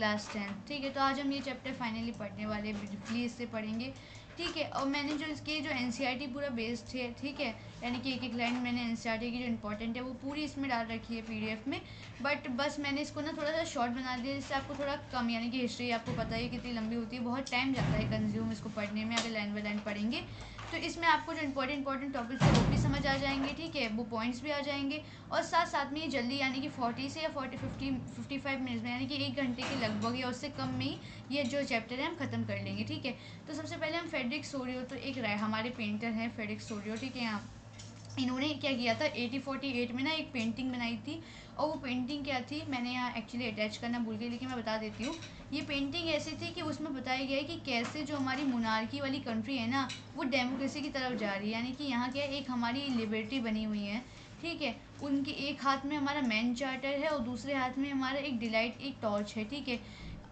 Class 10। ठीक है, तो आज हम ये चैप्टर फाइनली पढ़ने वाले, ब्रीफली इससे पढ़ेंगे। ठीक है, और मैंने जो इसके जो एनसीईआरटी पूरा बेस्ड है, ठीक है, यानी कि एक एक लाइन मैंने एनसीईआरटी की जो इंपॉर्टेंट है वो पूरी इसमें डाल रखी है पीडीएफ में। बट बस मैंने इसको ना थोड़ा सा शॉर्ट बना दिया, जिससे आपको थोड़ा कम, यानी कि हिस्ट्री आपको पता है कितनी लंबी होती है, बहुत टाइम जाता है कंज्यूम इसको पढ़ने में अगर लाइन बाय लाइन पढ़ेंगे। तो इसमें आपको जो इंपॉर्टेंट टॉपिक्स है वो भी समझ आ जाएंगे, ठीक है, वो पॉइंट्स भी आ जाएंगे। और साथ साथ में ये जल्दी, यानी कि 40 से या 55 मिनट्स में, यानी कि 1 घंटे के लगभग या उससे कम में ही ये जो चैप्टर है हम खत्म कर लेंगे। ठीक है, तो सबसे पहले हम फ्रेडरिक सोरियो, तो एक हमारे पेंटर हैं फ्रेडरिक सोरियो, ठीक है। यहाँ इन्होंने क्या किया था, 1848 में ना एक पेंटिंग बनाई थी। और वो पेंटिंग क्या थी, मैंने यहाँ एक्चुअली अटैच करना भूल गई, लेकिन मैं बता देती हूँ। ये पेंटिंग ऐसी थी कि उसमें बताया गया है कि कैसे जो हमारी मोनार्की वाली कंट्री है ना, वो डेमोक्रेसी की तरफ जा रही है। यानी कि यहाँ क्या है, एक हमारी लिबर्टी बनी हुई है, ठीक है। उनके एक हाथ में हमारा मैन चार्टर है और दूसरे हाथ में हमारा एक डिलाइट, एक टॉर्च है, ठीक है।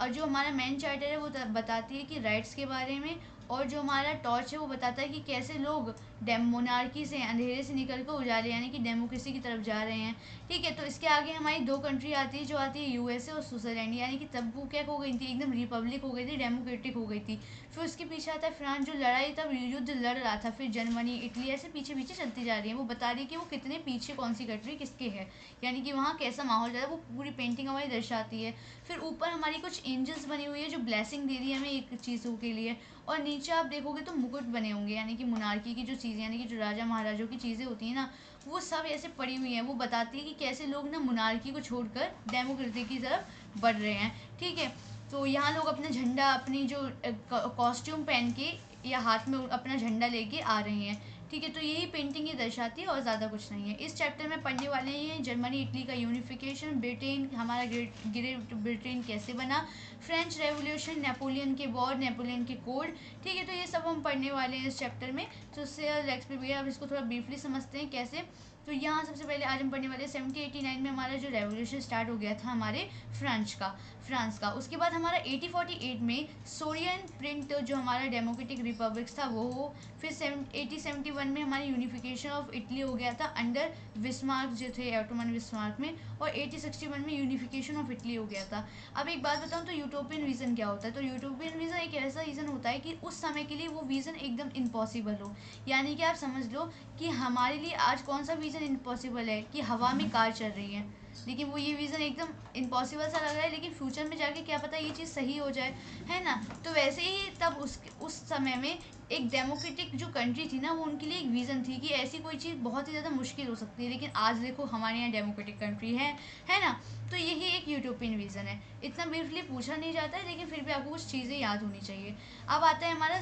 और जो हमारा मैन चार्टर है वो बताती है कि राइट्स के बारे में, और जो हमारा टॉर्च है वो बताता है कि कैसे लोग मोनार्की से, अंधेरे से निकल कर उजाले, यानी कि डेमोक्रेसी की तरफ जा रहे हैं। ठीक है, तो इसके आगे हमारी 2 कंट्री आती है, जो आती है यूएसए और स्विट्जरलैंड, यानी कि तब वो क्या हो गई थी, एकदम रिपब्लिक हो गई थी, डेमोक्रेटिक हो गई थी। फिर उसके पीछे आता है फ्रांस, जो लड़ाई तब युद्ध लड़ रहा था। फिर जर्मनी, इटली, ऐसे पीछे पीछे चलती जा रही है। वो बता रही है कि वो कितने पीछे कौन सी कंट्री किसके है, यानी कि वहाँ कैसा माहौल जा रहा है, वो पूरी पेंटिंग हमारी दर्शाती है। फिर ऊपर हमारी कुछ एंजल्स बनी हुई है जो ब्लेसिंग दे रही है हमें एक चीज़ों के लिए। और नीचे आप देखोगे तो मुकुट बने होंगे, यानी कि मोनार्की की जो चीज़ें, यानी कि जो राजा महाराजों की चीज़ें होती हैं ना, वो सब ऐसे पड़ी हुई हैं। वो बताती है कि कैसे लोग ना मोनार्की को छोड़कर डेमोक्रेसी की तरफ बढ़ रहे हैं। ठीक है, तो यहाँ लोग अपना झंडा, अपनी जो कॉस्ट्यूम पहन के या हाथ में अपना झंडा लेके आ रहे हैं। ठीक है, तो यही पेंटिंग ये दर्शाती है और ज़्यादा कुछ नहीं है। इस चैप्टर में पढ़ने वाले हैं जर्मनी इटली का यूनिफिकेशन, ब्रिटेन हमारा ग्रेट ब्रिटेन कैसे बना, फ्रेंच रेवोल्यूशन, नेपोलियन के वॉर, नेपोलियन के कोड। ठीक है, तो ये सब हम पढ़ने वाले हैं इस चैप्टर में। तो उससे लेक्स पे भैया अब इसको थोड़ा ब्रीफली समझते हैं कैसे। तो यहाँ सबसे पहले आज हम पढ़ने वाले हैं 1789 में हमारा जो रेवोल्यूशन स्टार्ट हो गया था हमारे फ्रांस का। उसके बाद हमारा 1848 में सोरियन प्रिंट, जो हमारा डेमोक्रेटिक रिपब्लिक्स था वो हो। फिर 1871 में हमारी यूनिफिकेशन ऑफ इटली हो गया था अंडर विस्मार्क जो थे, ऑटोमन विस्मार्क में। और 1861 में यूनिफिकेशन ऑफ इटली हो गया था। अब एक बात बताऊं, तो यूटोपियन विजन क्या होता है। तो यूटोपियन विजन एक ऐसा विजन होता है कि उस समय के लिए वो विजन एकदम इम्पॉसिबल हो। यानी कि आप समझ लो कि हमारे लिए आज कौन सा विजन इम्पॉसिबल है, कि हवा में कार चल रही है, लेकिन वो ये विज़न एकदम इम्पॉसिबल सा लग रहा है, लेकिन फ्यूचर में जाके क्या पता ये चीज़ सही हो जाए, है ना। तो वैसे ही तब उस समय में एक डेमोक्रेटिक जो कंट्री थी ना, वो उनके लिए एक विज़न थी कि ऐसी कोई चीज़ बहुत ही ज़्यादा मुश्किल हो सकती है, लेकिन आज देखो हमारे यहाँ डेमोक्रेटिक कंट्री है ना। तो यही एक यूटोपियन विज़न है। इतना ब्रीफली पूछा नहीं जाता है, लेकिन फिर भी आपको कुछ चीज़ें याद होनी चाहिए। अब आता है हमारा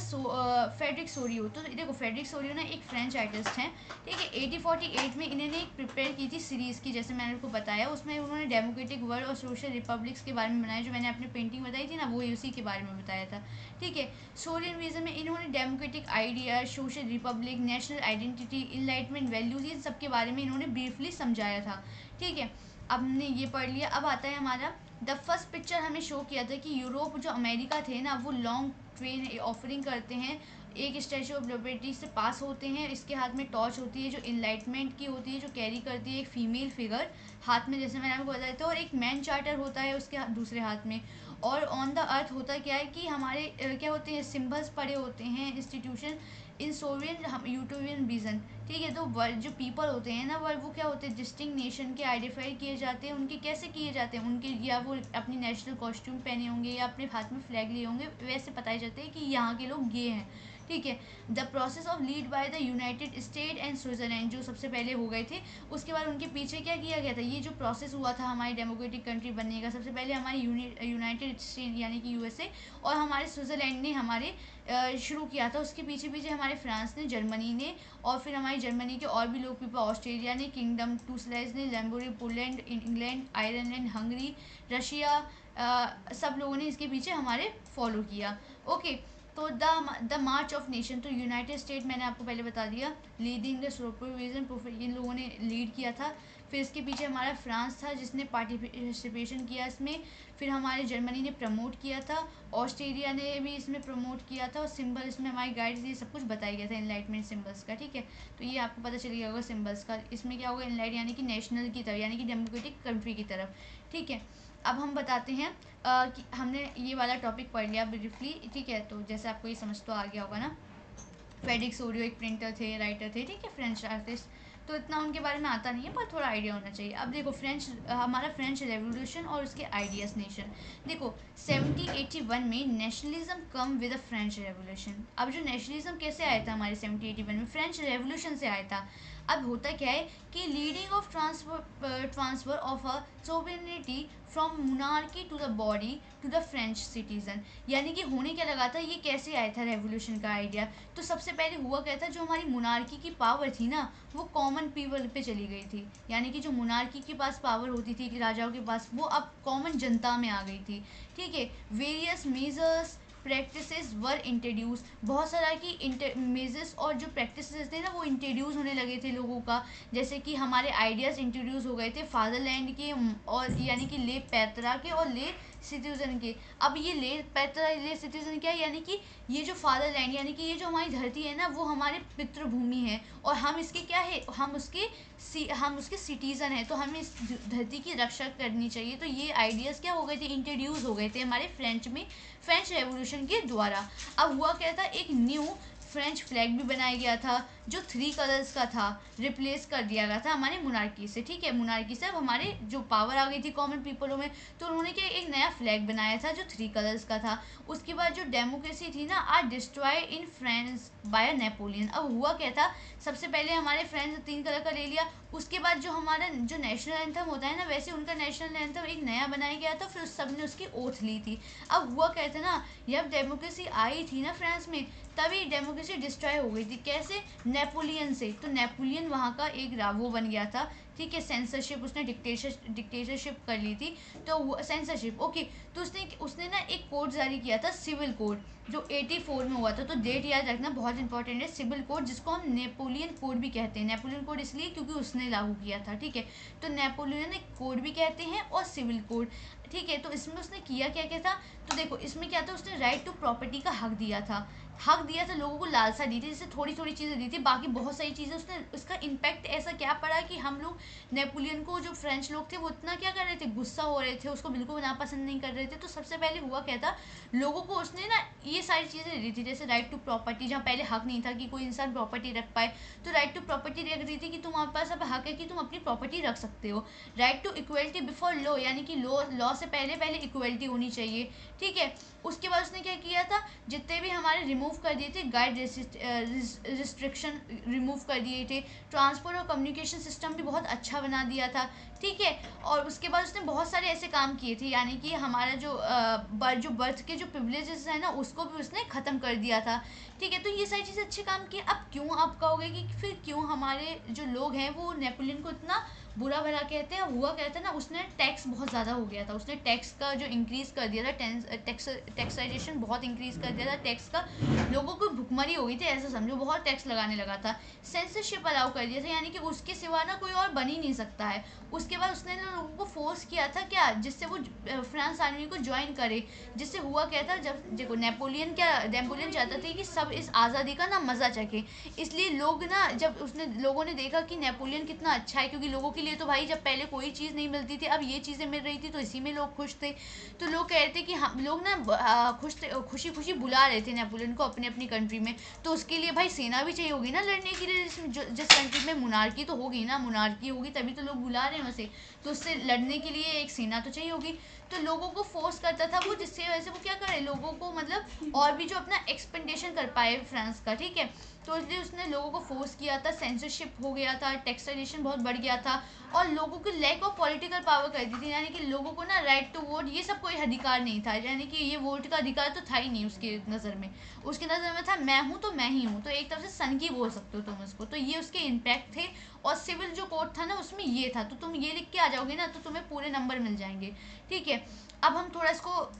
फ्रेडरिक सोरियो। तो देखो फ्रेडरिक सोरियो ना एक फ्रेंच आर्टिस्ट हैं, ठीक है। 1848 में इन्होंने एक प्रिपेयर की थी सीरीज़ की, जैसे मैंने आपको बताया। उसमें उन्होंने डेमोक्रेटिक वर्ल्ड और सोशल रिपब्लिक्स के बारे में बनाया, जो मैंने अपनी पेंटिंग बताई थी ना, वो उसी के बारे में बताया था। ठीक है, सोरियन विजन में इन्होंने democratic idea, social republic, national identity, enlightenment values, इन सब के बारे में इन्होंने ब्रीफली समझाया था। ठीक है, अब हमने ये पढ़ लिया। अब आता है हमारा द फर्स्ट पिक्चर हमें शो किया था कि यूरोप जो अमेरिका थे ना, वो लॉन्ग ट्रेन ऑफरिंग करते हैं, एक स्टैचू ऑफ लिबर्टी से पास होते हैं। इसके हाथ में टॉर्च होती है जो इनलाइटमेंट की होती है, जो कैरी करती है एक फीमेल फिगर हाथ में, जैसे मैंने आपको बताया था। और एक मैन चार्टर होता है उसके दूसरे हाथ में। और ऑन द अर्थ होता क्या है कि हमारे क्या होते हैं, सिम्बल्स पड़े होते हैं, इंस्टीट्यूशन इन सोवियन यूटोवियन विजन। ठीक है, तो वर्ल्ड जो पीपल होते हैं ना, वो क्या होते हैं, डिस्टिंग नेशन के आइडेंटिफाई किए जाते हैं। उनके कैसे किए जाते हैं, उनके या वो अपनी नेशनल कॉस्ट्यूम पहने होंगे या अपने हाथ में फ्लैग लिए होंगे, वैसे बताए जाते हैं कि यहाँ के लोग ये हैं। ठीक है, the process of lead by the United state and Switzerland, जो सबसे पहले हो गए थे। उसके बाद उनके पीछे क्या किया गया था, ये जो प्रोसेस हुआ था हमारी डेमोक्रेटिक कंट्री बनने का, सबसे पहले हमारी यूनाइटेड स्टेट यानी कि यूएसए और हमारे स्विट्जरलैंड ने हमारे शुरू किया था। उसके पीछे पीछे हमारे फ्रांस ने, जर्मनी ने, और फिर हमारी जर्मनी के और भी लोग पीपल, ऑस्ट्रेलिया ने, किंगडम टू स्लाइस ने, लैम्बोरी, Poland, England, Ireland, Hungary, Russia, सब लोगों ने इसके पीछे हमारे फॉलो किया। ओके, तो द मार्च ऑफ नेशन, तो यूनाइटेड स्टेट मैंने आपको पहले बता दिया, लीडिंग द सुपरविजन, इन लोगों ने लीड किया था। फिर इसके पीछे हमारा फ्रांस था जिसने पार्टिसिपेशन किया इसमें। फिर हमारे जर्मनी ने प्रमोट किया था, ऑस्ट्रेलिया ने भी इसमें प्रमोट किया था। और सिंबल इसमें हमारी गाइड्स ये सब कुछ बताया गया था इनलाइटमेंट सिंबल्स का। ठीक है, तो ये आपको पता चल गया होगा सिंबल्स का। इसमें क्या होगा, इनलाइट यानी कि नेशनल की तरफ, यानी कि डेमोक्रेटिक कंट्री की तरफ। ठीक है, अब हम बताते हैं कि हमने ये वाला टॉपिक पढ़ लिया ब्रीफली, ठीक है। तो जैसे आपको ये समझ तो आ गया होगा ना। फेडिक्स ओरियो एक प्रिंटर थे, राइटर थे, ठीक है, फ्रेंच आर्टिस्ट। तो इतना उनके बारे में आता नहीं है, पर थोड़ा आइडिया होना चाहिए। अब देखो हमारा फ्रेंच रेवोल्यूशन और उसके आइडियाज नेशन। देखो 1781 में nationalism come with the French revolution. अब जो नेशनलिज्म कैसे आया था हमारे 1781 में, फ्रेंच रेवोल्यूशन से आया था। अब होता क्या है कि leading of transfer of a sovereignty from monarchy to the body to the French citizen. यानी कि होने क्या लगा था, ये कैसे आया था रेवोल्यूशन का आइडिया। तो सबसे पहले हुआ क्या था, जो हमारी मोनार्की की पावर थी ना, वो कॉमन पीपल पे चली गई थी। यानी कि जो मोनार्की के पास पावर होती थी कि राजाओं के पास, वो अब कॉमन जनता में आ गई थी, ठीक है। वेरियस मेजर्स प्रैक्टिसेस वर इंट्रोड्यूस। बहुत सारा की मेजर्स और जो प्रैक्टिसेस थे ना, वो इंट्रोड्यूस होने लगे थे लोगों का। जैसे कि हमारे आइडियाज़ इंट्रोड्यूस हो गए थे फादरलैंड के, और यानी कि ले पैतरा के और ले सिटीजन के। अब ये ले पैतरा ले सिटीजन क्या है, यानी कि ये जो फादरलैंड, यानी कि ये जो हमारी धरती है ना, वो हमारे पितृभूमि है, और हम इसके क्या है, हम उसके सिटीज़न हैं। तो हमें इस धरती की रक्षा करनी चाहिए। तो ये आइडियाज़ क्या हो गए थे, इंट्रोड्यूस हो गए थे हमारे फ्रेंच में, फ्रेंच रेवोल्यूशन के द्वारा। अब हुआ क्या था, एक न्यू फ्रेंच फ्लैग भी बनाया गया था, जो 3 कलर्स का था। रिप्लेस कर दिया गया था हमारे मोनार्की से, ठीक है। मोनार्की से अब हमारे जो पावर आ गई थी कॉमन पीपलों में, तो उन्होंने क्या एक नया फ्लैग बनाया था जो 3 कलर्स का था। उसके बाद जो डेमोक्रेसी थी ना, are destroy in France by Napoleon. अब हुआ क्या था, सबसे पहले हमारे फ्रेंच 3 कलर का ले लिया। उसके बाद जो हमारा जो नेशनल एंथम होता है ना, वैसे उनका नेशनल एंथम एक नया बनाया गया था, फिर सब ने उसकी ओथ ली थी। अब हुआ क्या था ना, जब डेमोक्रेसी आई थी ना फ्रांस में, तभी डेमोक्रेसी डिस्ट्रॉय हो गई थी। कैसे, नेपोलियन से। तो नेपोलियन वहाँ का एक रावो बन गया था, ठीक है। सेंसरशिप, उसने डिक्टेटरशिप कर ली थी। तो सेंसरशिप, ओके। तो उसने ना एक कोड जारी किया था, सिविल कोड, जो 84 में हुआ था। तो डेट याद रखना बहुत इंपॉर्टेंट है। सिविल कोड, जिसको हम नेपोलियन कोड भी कहते हैं। नेपोलियन कोड इसलिए क्योंकि उसने लागू किया था, ठीक है। तो नेपोलियन कोड भी कहते हैं और सिविल कोड, ठीक है। तो इसमें उसने किया क्या क्या था, तो देखो इसमें क्या था, उसने राइट टू प्रॉपर्टी का हक दिया था लोगों को, लालसा दी थी, जैसे थोड़ी थोड़ी चीज़ें दी थी, बाकी बहुत सारी चीज़ें उसने, उसका इम्पैक्ट ऐसा क्या पड़ा कि हम लोग नेपोलियन को, जो फ्रेंच लोग थे, वो इतना क्या कर रहे थे, गुस्सा हो रहे थे, उसको बिल्कुल नापसंद नहीं कर रहे थे। तो सबसे पहले हुआ क्या था, लोगों को उसने ना ये सारी चीज़ें दी थी, जैसे राइट टू प्रॉपर्टी, जहाँ पहले हक नहीं था कि कोई इंसान प्रॉपर्टी रख पाए, तो राइट टू प्रॉपर्टी रख दी थी कि तुम्हारे पास अब हक है कि तुम अपनी प्रॉपर्टी रख सकते हो। Right to equality before law, यानी कि लॉ से पहले पहले इक्वलिटी होनी चाहिए, ठीक है। उसके बाद उसने क्या किया था, जितने भी हमारे रिमूव कर दिए थे गाइड रिस्ट्रिक्शन, रिमूव कर दिए थे। ट्रांसपोर्ट और कम्युनिकेशन सिस्टम भी बहुत अच्छा बना दिया था, ठीक है। और उसके बाद उसने बहुत सारे ऐसे काम किए थे, यानी कि हमारा जो बर्थ के जो प्रिविलेजेस है ना, उसको भी उसने ख़त्म कर दिया था, ठीक है। तो ये सारी चीज़ें अच्छे काम किए। अब क्यों आप कहोगे कि फिर क्यों हमारे जो लोग हैं वो नेपोलियन को इतना बुरा भला कहते हैं। हुआ कहते हैं ना, उसने टैक्स बहुत ज़्यादा हो गया था, उसने टैक्स का जो इंक्रीज़ कर दिया था, टैक्साइजेशन बहुत इंक्रीज़ कर दिया था टैक्स का। लोगों को भुखमरी हो गई थी, ऐसा समझो, बहुत टैक्स लगाने लगा था। सेंसरशिप अलाउ कर दिया था, यानी कि उसके सिवा ना कोई और बन ही नहीं सकता है। उसके बाद उसने ना लोगों को फोर्स किया था क्या, जिससे वो फ्रांस आर्मी को ज्वाइन करे। जिससे हुआ क्या था, जब देखो नेपोलियन चाहता था कि सब इस आज़ादी का ना मज़ा चखे। इसलिए लोग ना, जब लोगों ने देखा कि नेपोलियन कितना अच्छा है, क्योंकि लोगों के लिए तो भाई जब पहले कोई चीज़ नहीं मिलती थी, अब ये चीज़ें मिल रही थी, तो इसी में लोग खुश थे। तो लोग कह रहे थे कि हम लोग ना खुशी खुशी बुला रहे थे नेपोलियन को अपने अपनी कंट्री में। तो उसके लिए भाई सेना भी चाहिए होगी ना लड़ने के लिए, जिस कंट्री में मोनार्की तो होगी ना, मोनार्की होगी तभी तो लोग बुला रहे हैं उसे। तो उससे लड़ने के लिए एक सेना तो चाहिए होगी। तो लोगों को फोर्स करता था वो, जिससे वैसे वो क्या करे, लोगों को मतलब और भी जो अपना एक्सपेंडेशन कर पाए फ्रांस का, ठीक है। तो इसलिए उसने लोगों को फोर्स किया था, सेंसरशिप हो गया था, टैक्सेशन बहुत बढ़ गया था, और लोगों की लैक ऑफ पॉलिटिकल पावर कर दी थी। यानी कि लोगों को ना राइट टू वोट, ये सब कोई अधिकार नहीं था, यानी कि ये वोट का अधिकार तो था ही नहीं उसके नज़र में। उसकी नज़र में था मैं हूँ तो मैं ही हूँ, तो एक तरफ से सन की बोल सकते हो तुम उसको। तो ये उसके इम्पैक्ट थे। और सिविल जो कोड था ना, उसमें ये था। तो तुम ये लिख के आ जाओगे ना, तो तुम्हें पूरे नंबर मिल जाएंगे, ठीक है। अब हम थोड़ा इसको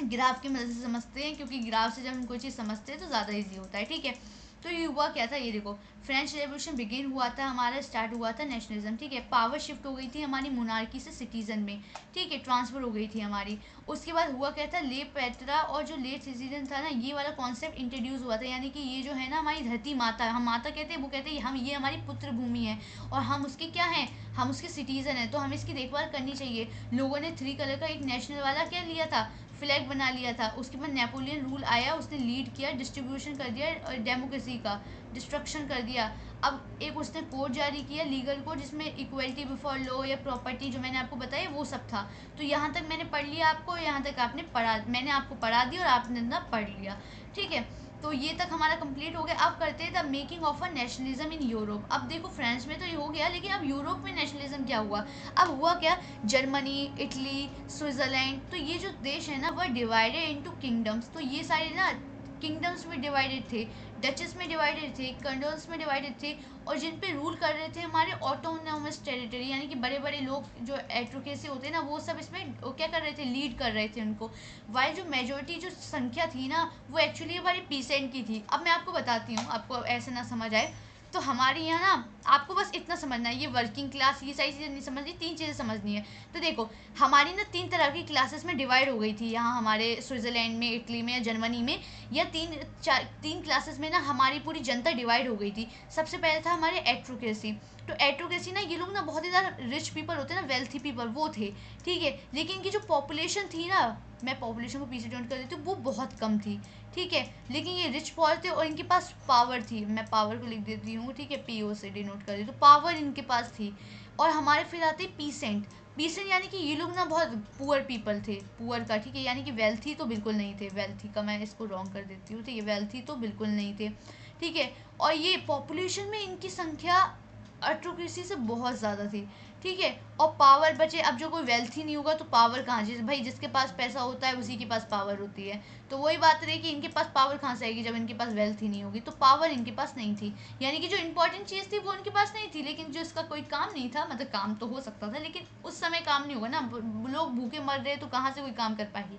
ग्राफ की मदद से समझते हैं, क्योंकि ग्राफ से जब हम कोई चीज़ समझते हैं तो ज़्यादा ईजी होता है, ठीक है। तो ये हुआ क्या था, ये देखो, फ्रेंच रेवोल्यूशन बिगिन हुआ था हमारा, स्टार्ट हुआ था नेशनलिज्म, ठीक है, पावर शिफ्ट हो गई थी हमारी मोनार्की से सिटीजन में, ठीक है, ट्रांसफर हो गई थी हमारी। उसके बाद हुआ क्या था, ले पैट्रा और जो लेट सिटीजन था ना, ये वाला कॉन्सेप्ट इंट्रोड्यूस हुआ था, यानी कि ये जो है ना हमारी धरती माता, हम माता कहते हैं, वो कहते हैं हम, ये हमारी पुत्र भूमि है और हम उसके क्या हैं, हम उसके सिटीजन हैं, तो हमें इसकी देखभाल करनी चाहिए। लोगों ने 3 कलर का एक नेशनल वाला क्या लिया था, फ्लैग बना लिया था। उसके बाद नेपोलियन रूल आया, उसने लीड किया, डिस्ट्रीब्यूशन कर दिया और डेमोक्रेसी का डिस्ट्रक्शन कर दिया। अब एक उसने कोड जारी किया, लीगल कोड, जिसमें इक्वलिटी बिफोर लॉ या प्रॉपर्टी जो मैंने आपको बताया वो सब था। तो यहाँ तक मैंने पढ़ लिया, आपको यहाँ तक आपने पढ़ा, मैंने आपको पढ़ा दिया और आपने ना पढ़ लिया, ठीक है। तो ये तक हमारा कंप्लीट हो गया। अब करते हैं the making of a nationalism in Europe. अब देखो फ्रांस में तो ये हो गया, लेकिन अब यूरोप में नेशनलिज्म क्या हुआ, अब हुआ क्या, जर्मनी, इटली, स्विट्जरलैंड, तो ये जो देश है ना वह डिवाइडेड इनटू किंगडम्स। तो ये सारे ना किंगडम्स में डिवाइडेड थे, डचेस में डिवाइडेड थे, कंट्रोल्स में डिवाइडेड थे, और जिन पे रूल कर रहे थे हमारे ऑटोनोमस टेरिटरी, यानी कि बड़े बड़े लोग जो एट्रोक्रेसी होते हैं ना, वो सब इसमें क्या कर रहे थे, लीड कर रहे थे उनको। वाइल जो मेजोरिटी जो संख्या थी ना, वो एक्चुअली हमारी पीसेंट की थी। अब मैं आपको बताती हूँ, आपको ऐसे ना समझ आए, तो हमारे यहाँ ना, आपको बस इतना समझना है, ये वर्किंग क्लास ये सारी चीज़ें नहीं समझनी, 3 चीज़ें समझनी है। तो देखो हमारी ना 3 तरह की क्लासेस में डिवाइड हो गई थी यहाँ हमारे स्विट्जरलैंड में, इटली में या जर्मनी में, या 3 क्लासेस में ना हमारी पूरी जनता डिवाइड हो गई थी। सबसे पहले था हमारे एट्रोक्रेसी। तो एट्रोक्रेसी ना, ये लोग ना बहुत ही ज़्यादा रिच पीपल होते हैं ना, वेल्थी पीपल वो थे, ठीक है, लेकिन की जो पॉपुलेशन थी ना, मैं पॉपुलेशन को पीछे डिनोट कर देती हूँ, वो बहुत कम थी, ठीक है, लेकिन ये रिच पॉल थे और इनके पास पावर थी। मैं पावर को लिख देती हूँ, ठीक है, पीओ से डिनोट कर देती हूँ, तो पावर इनके पास थी। और हमारे फिर आते पीसेंट। पीसेंट यानी कि ये लोग ना बहुत पुअर पीपल थे, पुअर का, ठीक है, यानी कि वेल्थी तो बिल्कुल नहीं थे, वेल्थी का मैं इसको रॉन्ग कर देती हूँ, ठीक है, वेल्थी तो बिल्कुल नहीं थे, ठीक है। और ये पॉपुलेशन में इनकी संख्या एट्रोक्रेसी से बहुत ज़्यादा थी, ठीक है। और पावर बचे, अब जो कोई वेल्थी नहीं होगा तो पावर कहाँ से, भाई जिसके पास पैसा होता है उसी के पास पावर होती है। तो वही बात रही कि इनके पास पावर कहाँ से आएगी जब इनके पास वेल्थ ही नहीं होगी, तो पावर इनके पास नहीं थी, यानी कि जो इंपॉर्टेंट चीज़ थी वो इनके पास नहीं थी, लेकिन जो इसका कोई काम नहीं था, मतलब काम तो हो सकता था लेकिन उस समय काम नहीं होगा ना, लोग भूखे मर रहे तो कहाँ से कोई काम कर पाएगी।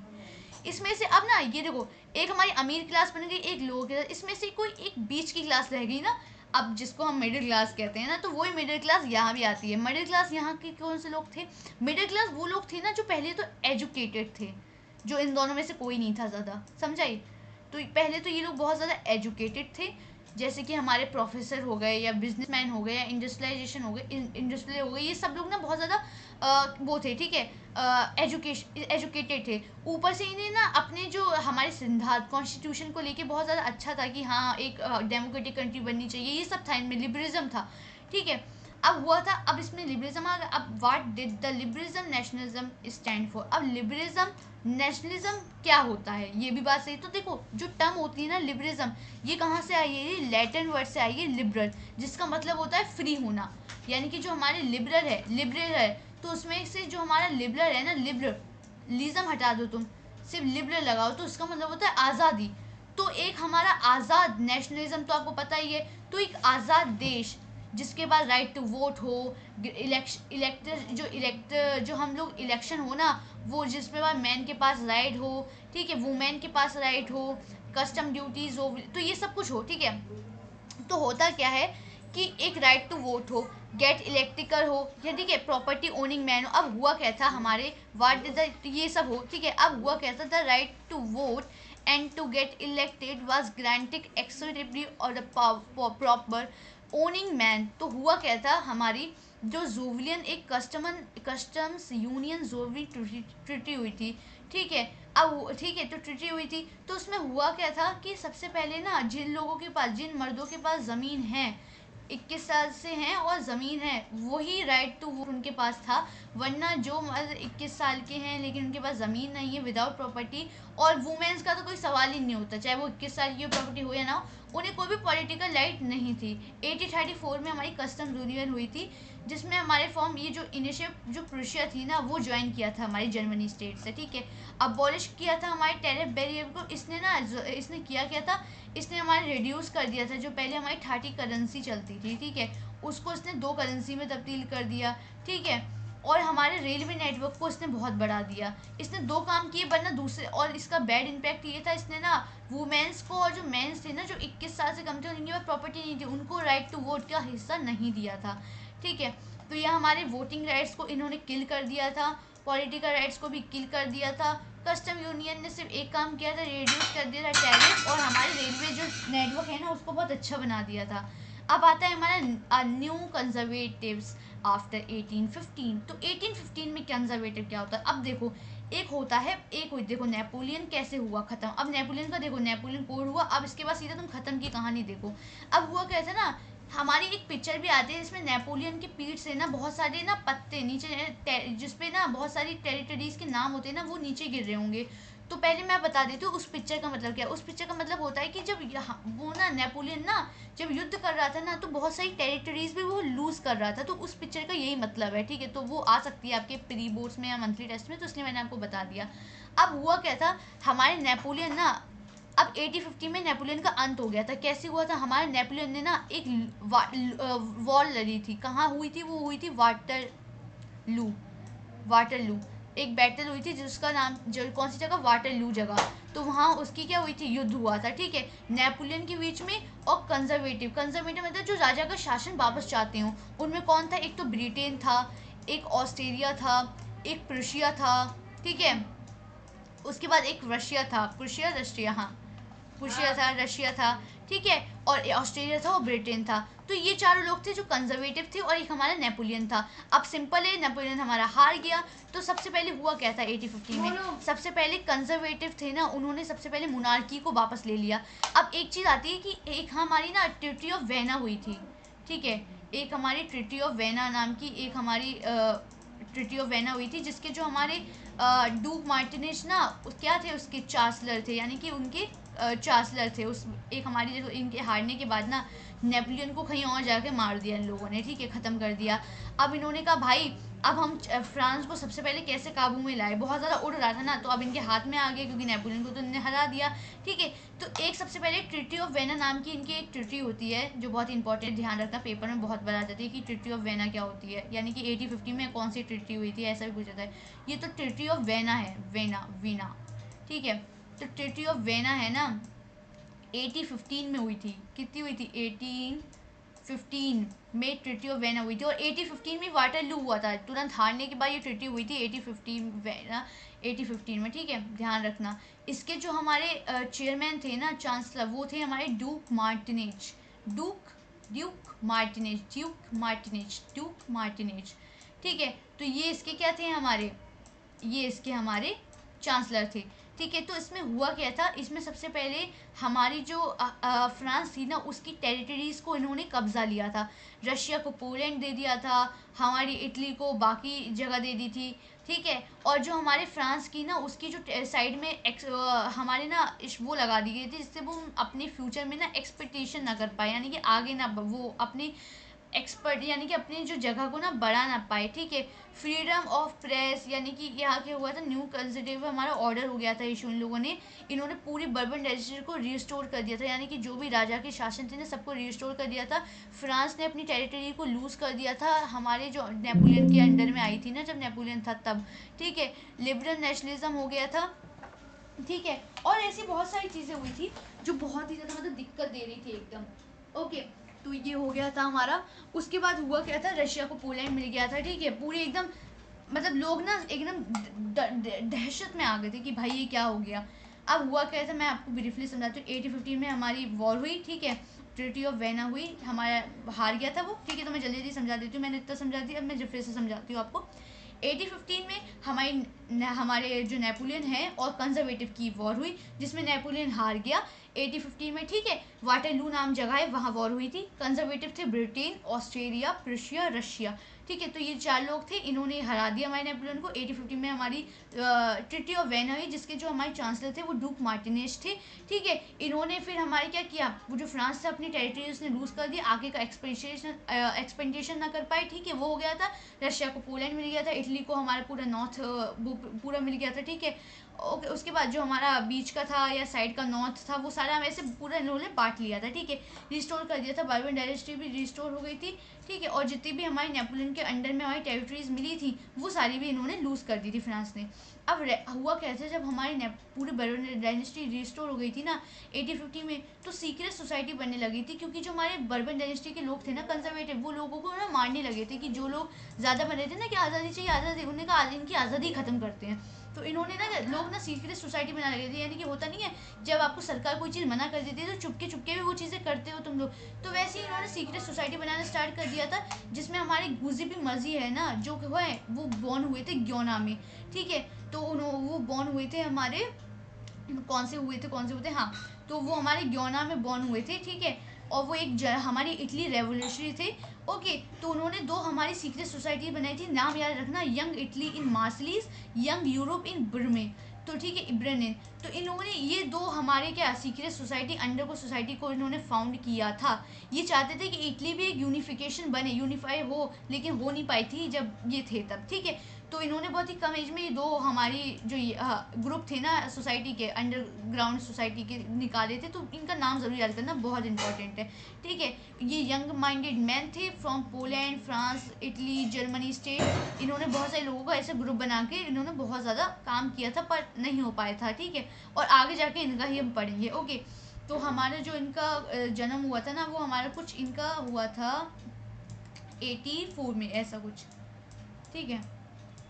इसमें से अब ना ये देखो, एक हमारी अमीर क्लास बन गई, एक लोअर क्लास, इसमें से कोई एक बीच की क्लास रह गई ना, अब जिसको हम मिडिल क्लास कहते हैं ना, तो वही मिडिल क्लास यहाँ भी आती है। मिडिल क्लास यहाँ के कौन से लोग थे, मिडिल क्लास वो लोग थे ना जो पहले तो एजुकेटेड थे, जो इन दोनों में से कोई नहीं था ज़्यादा, समझाई। तो पहले तो ये लोग बहुत ज़्यादा एजुकेटेड थे, जैसे कि हमारे प्रोफेसर हो गए या बिजनेसमैन हो गए या इंडस्ट्रियलाइजेशन हो गए, इंडस्ट्रियल हो गए, ये सब लोग ना बहुत ज़्यादा वो थे, ठीक है, एजुकेटेड थे। ऊपर से इन्हें ना अपने जो हमारे सिद्धांत कॉन्स्टिट्यूशन को लेके बहुत ज़्यादा अच्छा था कि हाँ एक डेमोक्रेटिक कंट्री बननी चाहिए, ये सब था इनमें, लिबरलिज्म था, ठीक है। अब हुआ था, अब इसमें लिबरलिज्म आ गया। अब what did the liberalism nationalism stand for, अब लिबरलिज्म नेशनलिज्म क्या होता है, ये भी बात सही। तो देखो जो टर्म होती है ना लिबरलिज्म, ये कहाँ से आई है, ये लैटिन वर्ड से आई है लिबरल, जिसका मतलब होता है फ्री होना, यानी कि जो हमारे लिबरल है, तो उसमें से जो हमारा लिबरल है ना, लिबरलिज्म हटा दो तुम, सिर्फ लिबरल लगाओ, तो इसका मतलब होता है आज़ादी। तो एक हमारा आज़ाद नेशनलिज्म तो आपको पता ही है, तो एक आज़ाद देश जिसके पास राइट टू वोट हो, इलेक्टर जो हम लोग इलेक्शन हो ना, वो जिसमें बाद मैन के पास राइट हो, ठीक है, वुमेन के पास राइट हो, कस्टम ड्यूटीज हो, तो ये सब कुछ हो, ठीक है। तो होता क्या है कि एक राइट टू वोट हो, गेट इलेक्टिकल हो, या ठीक है, प्रॉपर्टी ओनिंग मैन हो। अब हुआ क्या था हमारे वाट ये सब हो, ठीक है। अब हुआ क्या था, the right to vote and to get elected was granted exclusively और द प्रॉपर ओनिंग मैन। तो हुआ क्या था, हमारी जो जोविलियन एक कस्टम्स यूनियन जोवी ट्रिटी हुई थी, ठीक है। अब ठीक है, तो ट्रिटी हुई थी, तो उसमें हुआ क्या था कि सबसे पहले ना जिन लोगों के पास, जिन मर्दों के पास ज़मीन है, 21 साल से हैं और ज़मीन है, वही राइट टू वोट उनके पास था। वरना जो मर्द 21 साल के हैं लेकिन उनके पास ज़मीन नहीं है, विदाउट प्रॉपर्टी, और वुमेन्स का तो कोई सवाल ही नहीं होता, चाहे वो 21 साल की प्रॉपर्टी हो या ना हो, उन्हें कोई भी पॉलिटिकल राइट नहीं थी। 1834 में हमारी कस्टम यूनियन हुई थी, जिसमें हमारे फॉर्म ये जो इनिशिएटिव जो प्रुशिया थी ना, वो ज्वाइन किया था हमारी जर्मनी स्टेट से, ठीक है। अबॉलिश किया था हमारे टैरिफ बैरियर को, इसने किया क्या था, इसने हमारे रिड्यूस कर दिया था। जो पहले हमारी 30 करेंसी चलती थी, ठीक है, उसको इसने 2 करेंसी में तब्दील कर दिया, ठीक है। और हमारे रेलवे नेटवर्क को इसने बहुत बढ़ा दिया। इसने दो काम किए, वरना दूसरे, और इसका बैड इम्पैक्ट ये था, इसने ना वुमेन्स को और जो मेंस थे ना जो 21 साल से कम थे उनके पास प्रॉपर्टी नहीं थी, उनको राइट टू वोट का हिस्सा नहीं दिया था। ठीक है, तो यह हमारे वोटिंग राइट्स को इन्होंने किल कर दिया था, पॉलिटिकल राइट्स को भी किल कर दिया था। कस्टम यूनियन ने सिर्फ एक काम किया था, रिड्यूस कर दिया था टैरिफ, और हमारे रेलवे जो नेटवर्क है ना उसको बहुत अच्छा बना दिया था। अब आता है हमारा न्यू कंजर्वेटिव्स आफ्टर 1815। तो 1815 में कंजर्वेटिव क्या होता है? अब देखो, एक होता है, एक देखो नेपोलियन कैसे हुआ खत्म। अब नेपोलियन का देखो, नेपोलियन कोड हुआ, अब इसके बाद सीधा तुम खत्म की कहानी देखो। अब हुआ क्या था ना, हमारी एक पिक्चर भी आती है जिसमें नेपोलियन की पीठ से ना बहुत सारे ना पत्ते नीचे, जिसपे ना बहुत सारी टेरिटरीज के नाम होते हैं ना, वो नीचे गिर रहे होंगे। तो पहले मैं बता देती हूँ उस पिक्चर का मतलब क्या है। उस पिक्चर का मतलब होता है कि जब वो ना नेपोलियन ना जब युद्ध कर रहा था ना, तो बहुत सारी टेरिटरीज भी वो लूज कर रहा था। तो उस पिक्चर का यही मतलब है। ठीक है, तो वो आ सकती है आपके प्री बोर्ड्स में या मंथली टेस्ट में, तो इसलिए मैंने आपको बता दिया। अब हुआ क्या था, हमारे नेपोलियन ना, अब 1850 में नेपोलियन का अंत हो गया था। कैसे हुआ था? हमारे नेपोलियन ने ना एक वॉर लड़ी थी। कहाँ हुई थी? वो हुई थी वाटरलू। वाटरलू एक बैटल हुई थी जिसका नाम, जो कौन सी जगह, वाटरलू जगह। तो वहाँ उसकी क्या हुई थी? युद्ध हुआ था। ठीक है, नेपोलियन के बीच में और कंजर्वेटिव। कंजर्वेटिव मतलब जो राजा का शासन वापस चाहते हो, उनमें कौन था? एक तो ब्रिटेन था, एक ऑस्ट्रेलिया था, एक प्रुशिया था। ठीक है, उसके बाद एक रशिया था, प्रुशिया रशिया, हाँ प्रुशिया था, रशिया था। ठीक है, और ऑस्ट्रेलिया था और ब्रिटेन था। तो ये चारों लोग थे जो कंजर्वेटिव थे, और एक हमारा नेपोलियन था। अब सिंपल है, नेपोलियन हमारा हार गया। तो सबसे पहले हुआ क्या था 1850 में? सबसे पहले कंजर्वेटिव थे ना, उन्होंने सबसे पहले मोनार्की को वापस ले लिया। अब एक चीज़ आती है कि एक हमारी ना ट्रिटी ऑफ वेना हुई थी। ठीक है, एक हमारी ट्रिटी ऑफ वेना नाम की एक हमारी ट्रिटी ऑफ वेना हुई थी, जिसके जो हमारे डूक मार्टिनेज ना क्या थे, उसके चांसलर थे, यानी कि उनके चांसलर थे। उस एक हमारी जो इनके हारने के बाद ना नेपोलियन को कहीं और जाके मार दिया इन लोगों ने। ठीक है, ख़त्म कर दिया। अब इन्होंने कहा भाई अब हम फ्रांस को सबसे पहले कैसे काबू में लाए। बहुत ज़्यादा उड़ रहा था ना, तो अब इनके हाथ में आ गया, क्योंकि नेपोलियन को तो इन्होंने हरा दिया। ठीक है, तो एक सबसे पहले ट्रिटी ऑफ वेना नाम की इनकी एक ट्रिटी होती है, जो बहुत इंपॉर्टेंट, ध्यान रखना, पेपर में बहुत बार आ जाती है कि ट्रिटी ऑफ वेना क्या होती है, यानी कि 1850 में कौन सी ट्रिटी हुई थी, ऐसा भी पूछा जाता है। ये तो ट्रिटी ऑफ वेना है, वेना वीना। ठीक है, तो ट्रिटी ऑफ वेना है ना 1815 में हुई थी। कितनी हुई थी? 1815 में ट्रिटी ऑफ वेना हुई थी, और 1815 में वाटरलू हुआ था। तुरंत हारने के बाद ये ट्रिटी हुई थी 1815 वेना, 1815 में। ठीक है, ध्यान रखना। इसके जो हमारे चेयरमैन थे ना, चांसलर, वो थे हमारे ड्यूक मार्टिनेज। Duke Martinez. ठीक है, तो ये इसके क्या थे हमारे, ये इसके हमारे चांसलर थे। ठीक है, तो इसमें हुआ क्या था, इसमें सबसे पहले हमारी जो फ्रांस थी ना, उसकी टेरिटरीज़ को इन्होंने कब्जा लिया था। रशिया को पोलैंड दे दिया था, हमारी इटली को बाकी जगह दे दी थी। ठीक है, और जो हमारे फ्रांस की ना, उसकी जो साइड में हमारे ना वो लगा दी गई थी, जिससे वो अपने फ्यूचर में ना एक्सपेक्टेशन ना कर पाए, यानी कि आगे ना वो अपने एक्सपर्ट, यानी कि अपनी जो जगह को ना बढ़ा ना पाए। ठीक है, फ्रीडम ऑफ प्रेस, यानी कि यहाँ क्या हुआ था, न्यू कंसिडरेटिव हमारा ऑर्डर हो गया था इशू इन लोगों ने। इन्होंने पूरी बर्बन डायनेस्टी को रिस्टोर कर दिया था, यानी कि जो भी राजा के शासन थे ना, सबको रिस्टोर कर दिया था। फ्रांस ने अपनी टेरिटरी को लूज कर दिया था, हमारे जो नेपोलियन के अंडर में आई थी ना, जब नेपोलियन था तब। ठीक है, लिबरल नेशनलिज्म हो गया था। ठीक है, और ऐसी बहुत सारी चीज़ें हुई थी जो बहुत ही ज़्यादा मतलब दिक्कत दे रही थी एकदम। ओके, तो ये हो गया था हमारा। उसके बाद हुआ क्या था, रशिया को पोलैंड मिल गया था। ठीक है, पूरी एकदम मतलब लोग ना एकदम दहशत में आ गए थे कि भाई ये क्या हो गया। अब हुआ क्या था, मैं आपको ब्रीफली समझाती हूँ। 1815 में हमारी वॉर हुई। ठीक है, ट्रिटी ऑफ वेना हुई, हमारा हार गया था वो। ठीक है, तो मैं जल्दी जल्दी समझा देती हूँ, मैंने इतना समझा दिया, अब मैं फिर से समझाती हूँ आपको। 1815 में हमारे जो नेपोलियन है और कंजर्वेटिव की वॉर हुई, जिसमें नेपोलियन हार गया 1815 में। ठीक है, वाटरलू नाम जगह है, वहाँ वॉर हुई थी। कंजर्वेटिव थे ब्रिटेन, ऑस्ट्रेलिया, प्रुशिया, रशिया। ठीक है, तो ये चार लोग थे, इन्होंने हरा दिया हमारे नेपोलियन को। 1815 में हमारी ट्रिटी ऑफ वेना हुई, जिसके जो हमारे चांसलर थे वो ड्यूक मार्टिनेज थे। ठीक है, इन्होंने फिर हमारे क्या किया, वो जो फ्रांस से अपनी टेरिटरी उसने लूज कर दी, आगे का एक्सपेंटेशन ना कर पाए। ठीक है, वो हो गया था। रशिया को पोलैंड मिल गया था, इटली को हमारा पूरा नॉर्थ पूरा मिल गया था। ठीक है, ओके, उसके बाद जो हमारा बीच का था या साइड का नॉर्थ था, वो सारा वैसे पूरा इन्होंने बांट लिया था। ठीक है, रिस्टोर कर दिया था, बार्बन डायनेस्टी भी रिस्टोर हो गई थी। ठीक है, और जितनी भी हमारी नेपोलियन के अंडर में हमारी टेरिटरीज मिली थी वो सारी भी इन्होंने लूज़ कर दी थी फ्रांस ने। अब हुआ कैसे, जब हमारी पूरी बर्बन डायनेस्टी रिस्टोर हो गई थी ना 1850 में, तो सीक्रेट सोसाइटी बनने लगी थी, क्योंकि जो हमारे बर्बन डायनेस्टी के लोग थे ना कंजर्वेटिव, वो लोगों को ना मारने लगे थे कि जो लोग ज़्यादा बन रहे थे ना कि आज़ादी चाहिए आज़ादी, उन्होंने कहा इनकी आज़ादी ख़त्म करते हैं। तो इन्होंने ना लोग ना सीक्रेट सोसाइटी बना लगे थे, यानी कि होता नहीं है जब आपको सरकार कोई चीज़ मना कर देती है तो चुपके चुपके भी वो चीज़ें करते हो तुम लोग, तो वैसे ही इन्होंने सीक्रेट सोसाइटी बनाना स्टार्ट कर दिया था, जिसमें हमारे गुजी भी मर्जी है ना जो हुआ है वो बॉर्न हुए थे ग्योना में, ठीक है। तो वो बॉर्न हुए थे हमारे, कौन से हुए थे हाँ, तो वो हमारे ग्योना में बॉर्न हुए थे, ठीक है। और वो एक हमारी इटली रेवोल्यूशनरी थे, ओके। तो उन्होंने दो हमारी सीक्रेट सोसाइटी बनाई थी, नाम याद रखना, young Italy in Marseilles, young Europe in ब्रमे, तो ठीक है इब्रेनिन। तो इन लोगों ने ये दो हमारे क्या सीक्रेट सोसाइटी अंडर को सोसाइटी को इन्होंने फाउंड किया था। ये चाहते थे कि इटली भी एक यूनिफिकेशन बने, यूनिफाई हो, लेकिन हो नहीं पाई थी जब ये थे तब, ठीक है। तो इन्होंने बहुत ही कम एज में ये दो हमारी जो ग्रुप थे ना सोसाइटी के, अंडरग्राउंड सोसाइटी के निकाले थे, तो इनका नाम ज़रूर याद करना, बहुत इंपॉर्टेंट है, ठीक है। ये यंग माइंडेड मैन थे from Poland, France, Italy, Germany state. इन्होंने बहुत सारे लोगों का ऐसे ग्रुप बना के इन्होंने बहुत ज़्यादा काम किया था, पर नहीं हो पाया था, ठीक है। और आगे जाके इनका ही हम पढ़ेंगे, ओके। तो हमारा जो इनका जन्म हुआ था ना, वो हमारा कुछ इनका हुआ था 84 में ऐसा कुछ, ठीक है।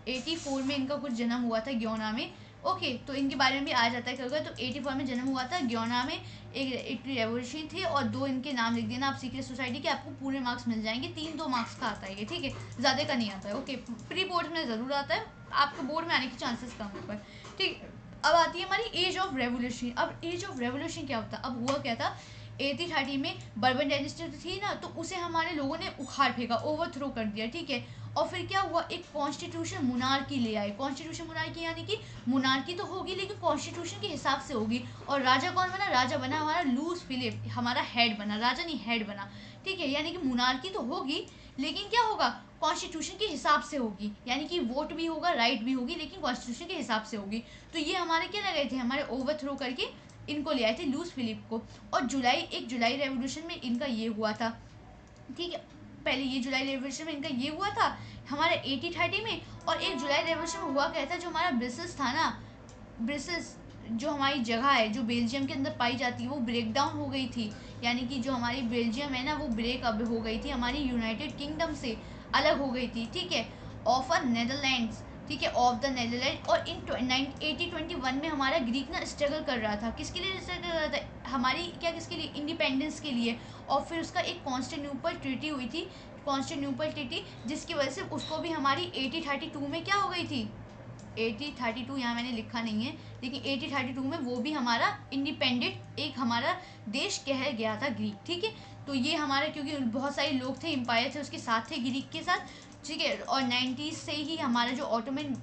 84 में इनका कुछ जन्म हुआ था ग्योना में, ओके। तो इनके बारे में भी आ जाता है कभी, तो 84 में जन्म हुआ था ग्योना में, एक रेवोल्यूशन थे, और दो इनके नाम लिख देना आप सीक्रेट सोसाइटी के, आपको पूरे मार्क्स मिल जाएंगे, 3-2 मार्क्स का आता है ये, ठीक है, ज़्यादा का नहीं आता है, ओके। प्री बोर्ड में ज़रूर आता है, आपको बोर्ड में आने के चांसेस कम है पर, ठीक। अब आती है हमारी एज ऑफ रेवोल्यूशन। अब एज ऑफ रेवोल्यूशन क्या होता है, अब हुआ क्या था 1830 में बर्बन डायनेस्टी थी ना, तो उसे हमारे लोगों ने उखाड़ फेंका, ओवरथ्रो कर दिया, ठीक है। और फिर क्या हुआ, एक कॉन्स्टिट्यूशन मुनार्की ले आए। कॉन्स्टिट्यूशन मुनार्की यानी कि मुनार्की तो होगी लेकिन कॉन्स्टिट्यूशन के हिसाब से होगी। और राजा कौन बना, राजा बना हमारा लूस फिलिप, हमारा हेड बना, राजा नहीं हेड बना, ठीक है। यानी कि मुनार्की तो होगी लेकिन क्या होगा, कॉन्स्टिट्यूशन के हिसाब से होगी, यानी कि वोट भी होगा, राइट भी होगी, लेकिन कॉन्स्टिट्यूशन के हिसाब से होगी। तो ये हमारे क्या लगे थे, हमारे ओवरथ्रो करके इनको ले आए थे लूस फिलिप को। और जुलाई रेवोल्यूशन में इनका ये हुआ था, ठीक है। पहले ये जुलाई रेवोल्यूशन में इनका ये हुआ था हमारे 1830 में। और एक जुलाई रेवोल्यूशन में हुआ क्या था, जो हमारा ब्रिसल्स था ना, ब्रिसल्स जो हमारी जगह है जो बेल्जियम के अंदर पाई जाती है, वो ब्रेक डाउन हो गई थी, यानी कि जो हमारी बेल्जियम है ना वो ब्रेक अब हो गई थी, हमारी यूनाइटेड किंगडम से अलग हो गई थी, ठीक है, ऑफ अ नेदरलैंड्स, ठीक है, ऑफ द नेदरलैंड। और इन 1821 में हमारा ग्रीक ना स्ट्रगल कर रहा था, किसके लिए स्ट्रगल कर रहा था, हमारी क्या किसके लिए, इंडिपेंडेंस के लिए। और फिर उसका एक कॉन्स्टेंटिनोपल ट्रीटी हुई थी, कॉन्स्टेंटिनोपल ट्रीटी, जिसकी वजह से उसको भी हमारी 1832 में क्या हो गई थी, 1832 यहाँ मैंने लिखा नहीं है, लेकिन 1832 में वो भी हमारा इंडिपेंडेंट एक हमारा देश कह गया था ग्रीक, ठीक है। तो ये हमारा क्योंकि बहुत सारे लोग थे, एम्पायर थे उसके साथ थे ग्रीक के साथ, ठीक है। और 90s से ही हमारा जो ऑटोमन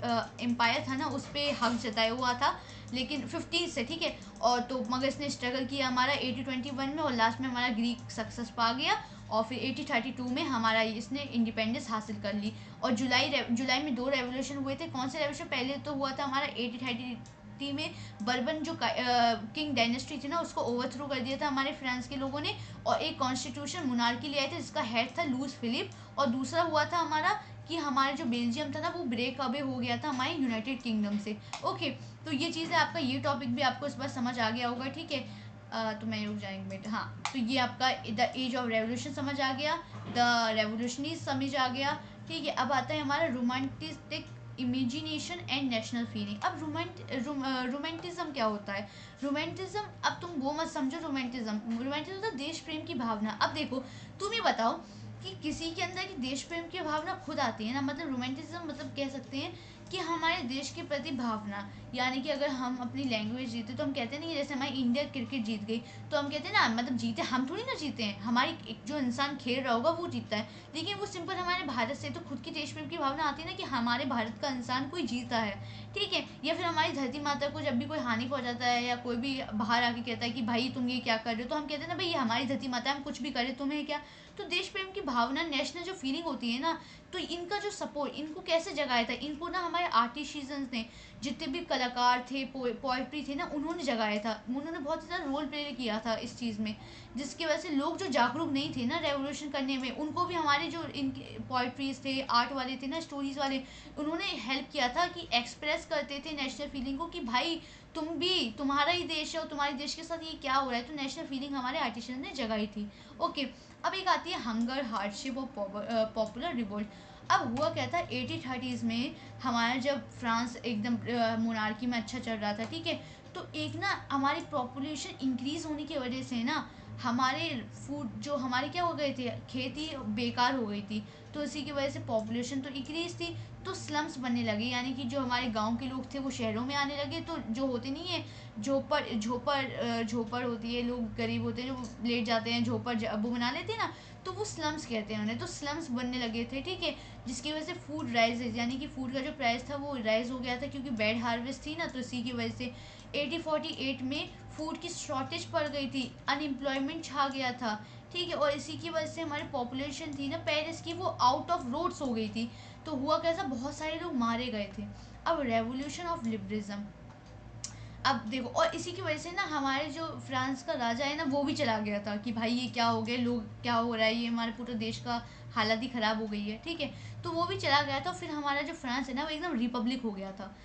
एम्पायर था ना उस पर हक जताया हुआ था, लेकिन 15 से, ठीक है। और तो मगर इसने स्ट्रगल किया हमारा 1821 में, और लास्ट में हमारा ग्रीक सक्सेस पा गया, और फिर 1832 में हमारा इसने इंडिपेंडेंस हासिल कर ली। और जुलाई में 2 रेवोल्यूशन हुए थे, कौन से रेवोल्यूशन, पहले तो हुआ था हमारा 1830 में बर्बन जो किंग डायनेस्टी थी ना उसको ओवरथ्रो कर दिया था हमारे फ्रांस के लोगों ने, और एक कॉन्स्टिट्यूशन मुनार्की ले आए थे जिसका हेड था लूस फिलिप। और दूसरा हुआ था हमारा कि हमारा जो बेल्जियम था ना वो ब्रेक अवे हो गया था हमारे यूनाइटेड किंगडम से, ओके। तो ये चीज़ है, आपका ये टॉपिक भी आपको इस बार समझ आ गया होगा, ठीक है। तो मैं रुक जाएंगे बेटा, हाँ। तो ये आपका द एज ऑफ रेवोल्यूशन समझ आ गया, द रेवोल्यूशनरी समझ आ गया, ठीक है। अब आता है हमारा romantic imagination and national feeling. अब रोमांटिज्म क्या होता है, रोमांटिज्म, अब तुम वो मत समझो, रोमांटिज्म तो देश प्रेम की भावना। अब देखो तुम ही बताओ कि किसी के अंदर की देश प्रेम की भावना खुद आती है ना, मतलब रोमांटिज्म मतलब कह सकते हैं कि हमारे देश के प्रति भावना, यानी कि अगर हम अपनी लैंग्वेज जीते तो हम कहते नहीं, जैसे हमारी इंडिया क्रिकेट जीत गई तो हम कहते हैं ना, मतलब जीते हम थोड़ी ना जीते हैं, हमारी जो इंसान खेल रहा होगा वो जीतता है, लेकिन वो सिंपल हमारे भारत से तो खुद की देश प्रेम की भावना आती है ना कि हमारे भारत का इंसान कोई जीता है, ठीक है। या फिर हमारी धरती माता को जब भी कोई हानि पहुंचाता है या कोई भी बाहर आके कहता है कि भाई तुम ये क्या कर रहे हो, तो हम कहते हैं ना भाई ये हमारी धरती माता है, हम कुछ भी करें तुम्हें क्या। तो देश प्रेम की भावना, नेशनल जो फीलिंग होती है ना, तो इनका जो सपोर्ट, इनको कैसे जगाया था, इनको ना हमारे आर्टिशियंस ने, जितने भी कलाकार थे, पोएट्री थे ना, उन्होंने जगाया था, उन्होंने बहुत ज़्यादा रोल प्ले किया था इस चीज़ में, जिसकी वजह से लोग जो जागरूक नहीं थे ना रेवोल्यूशन करने में, उनको भी हमारे जो इनके पोइट्रीज थे, आर्ट वाले थे ना, स्टोरीज वाले, उन्होंने हेल्प किया था कि एक्सप्रेस करते थे नेशनल फीलिंग को कि भाई तुम भी, तुम्हारा ही देश है और तुम्हारे देश के साथ ये क्या हो रहा है। तो नेशनल फीलिंग हमारे आर्टिशन ने जगाई थी। ओके, अब एक आती है हंगर, हार्डशिप और पॉपुलर रिवोल्ट। अब हुआ क्या था 1830s में, हमारा जब फ्रांस एकदम मोनार्की में अच्छा चल रहा था, ठीक है, तो एक ना हमारी पॉपुलेशन इंक्रीज होने की वजह से ना हमारे फूड जो हमारे क्या हो गए थे, खेती बेकार हो गई थी, तो इसी की वजह से पॉपुलेशन तो इंक्रीज थी, तो स्लम्स बनने लगे, यानी कि जो हमारे गांव के लोग थे वो शहरों में आने लगे। तो जो होते नहीं है झोपड़ होती है, लोग गरीब होते हैं जो लेट जाते हैं, झोपड़ वो बना लेते हैं ना, तो वो स्लम्स कहते हैं उन्हें। तो स्लम्स बनने लगे थे, ठीक है, जिसकी वजह से फूड राइजेज, यानी कि फूड का जो प्राइस था वो राइज हो गया था, क्योंकि बैड हार्वेस्ट थी ना, तो इसी की वजह से 1848 में फूड की शॉर्टेज पड़ गई थी, अनएम्प्लॉयमेंट छा गया था, ठीक है, और इसी की वजह से हमारी पॉपुलेशन थी ना पेरिस की, वो आउट ऑफ रोड्स हो गई थी। तो हुआ कैसा, बहुत सारे लोग मारे गए थे। अब रेवोल्यूशन ऑफ लिबरलिज्म, अब देखो, और इसी की वजह से ना हमारे जो फ्रांस का राजा है ना वो भी चला गया था कि भाई ये क्या हो गया, लोग क्या हो रहा है, ये हमारे पूरे देश का हालत ही ख़राब हो गई है, ठीक है, तो वो भी चला गया था। फिर हमारा जो फ्रांस है ना वो एकदम रिपब्लिक हो गया था।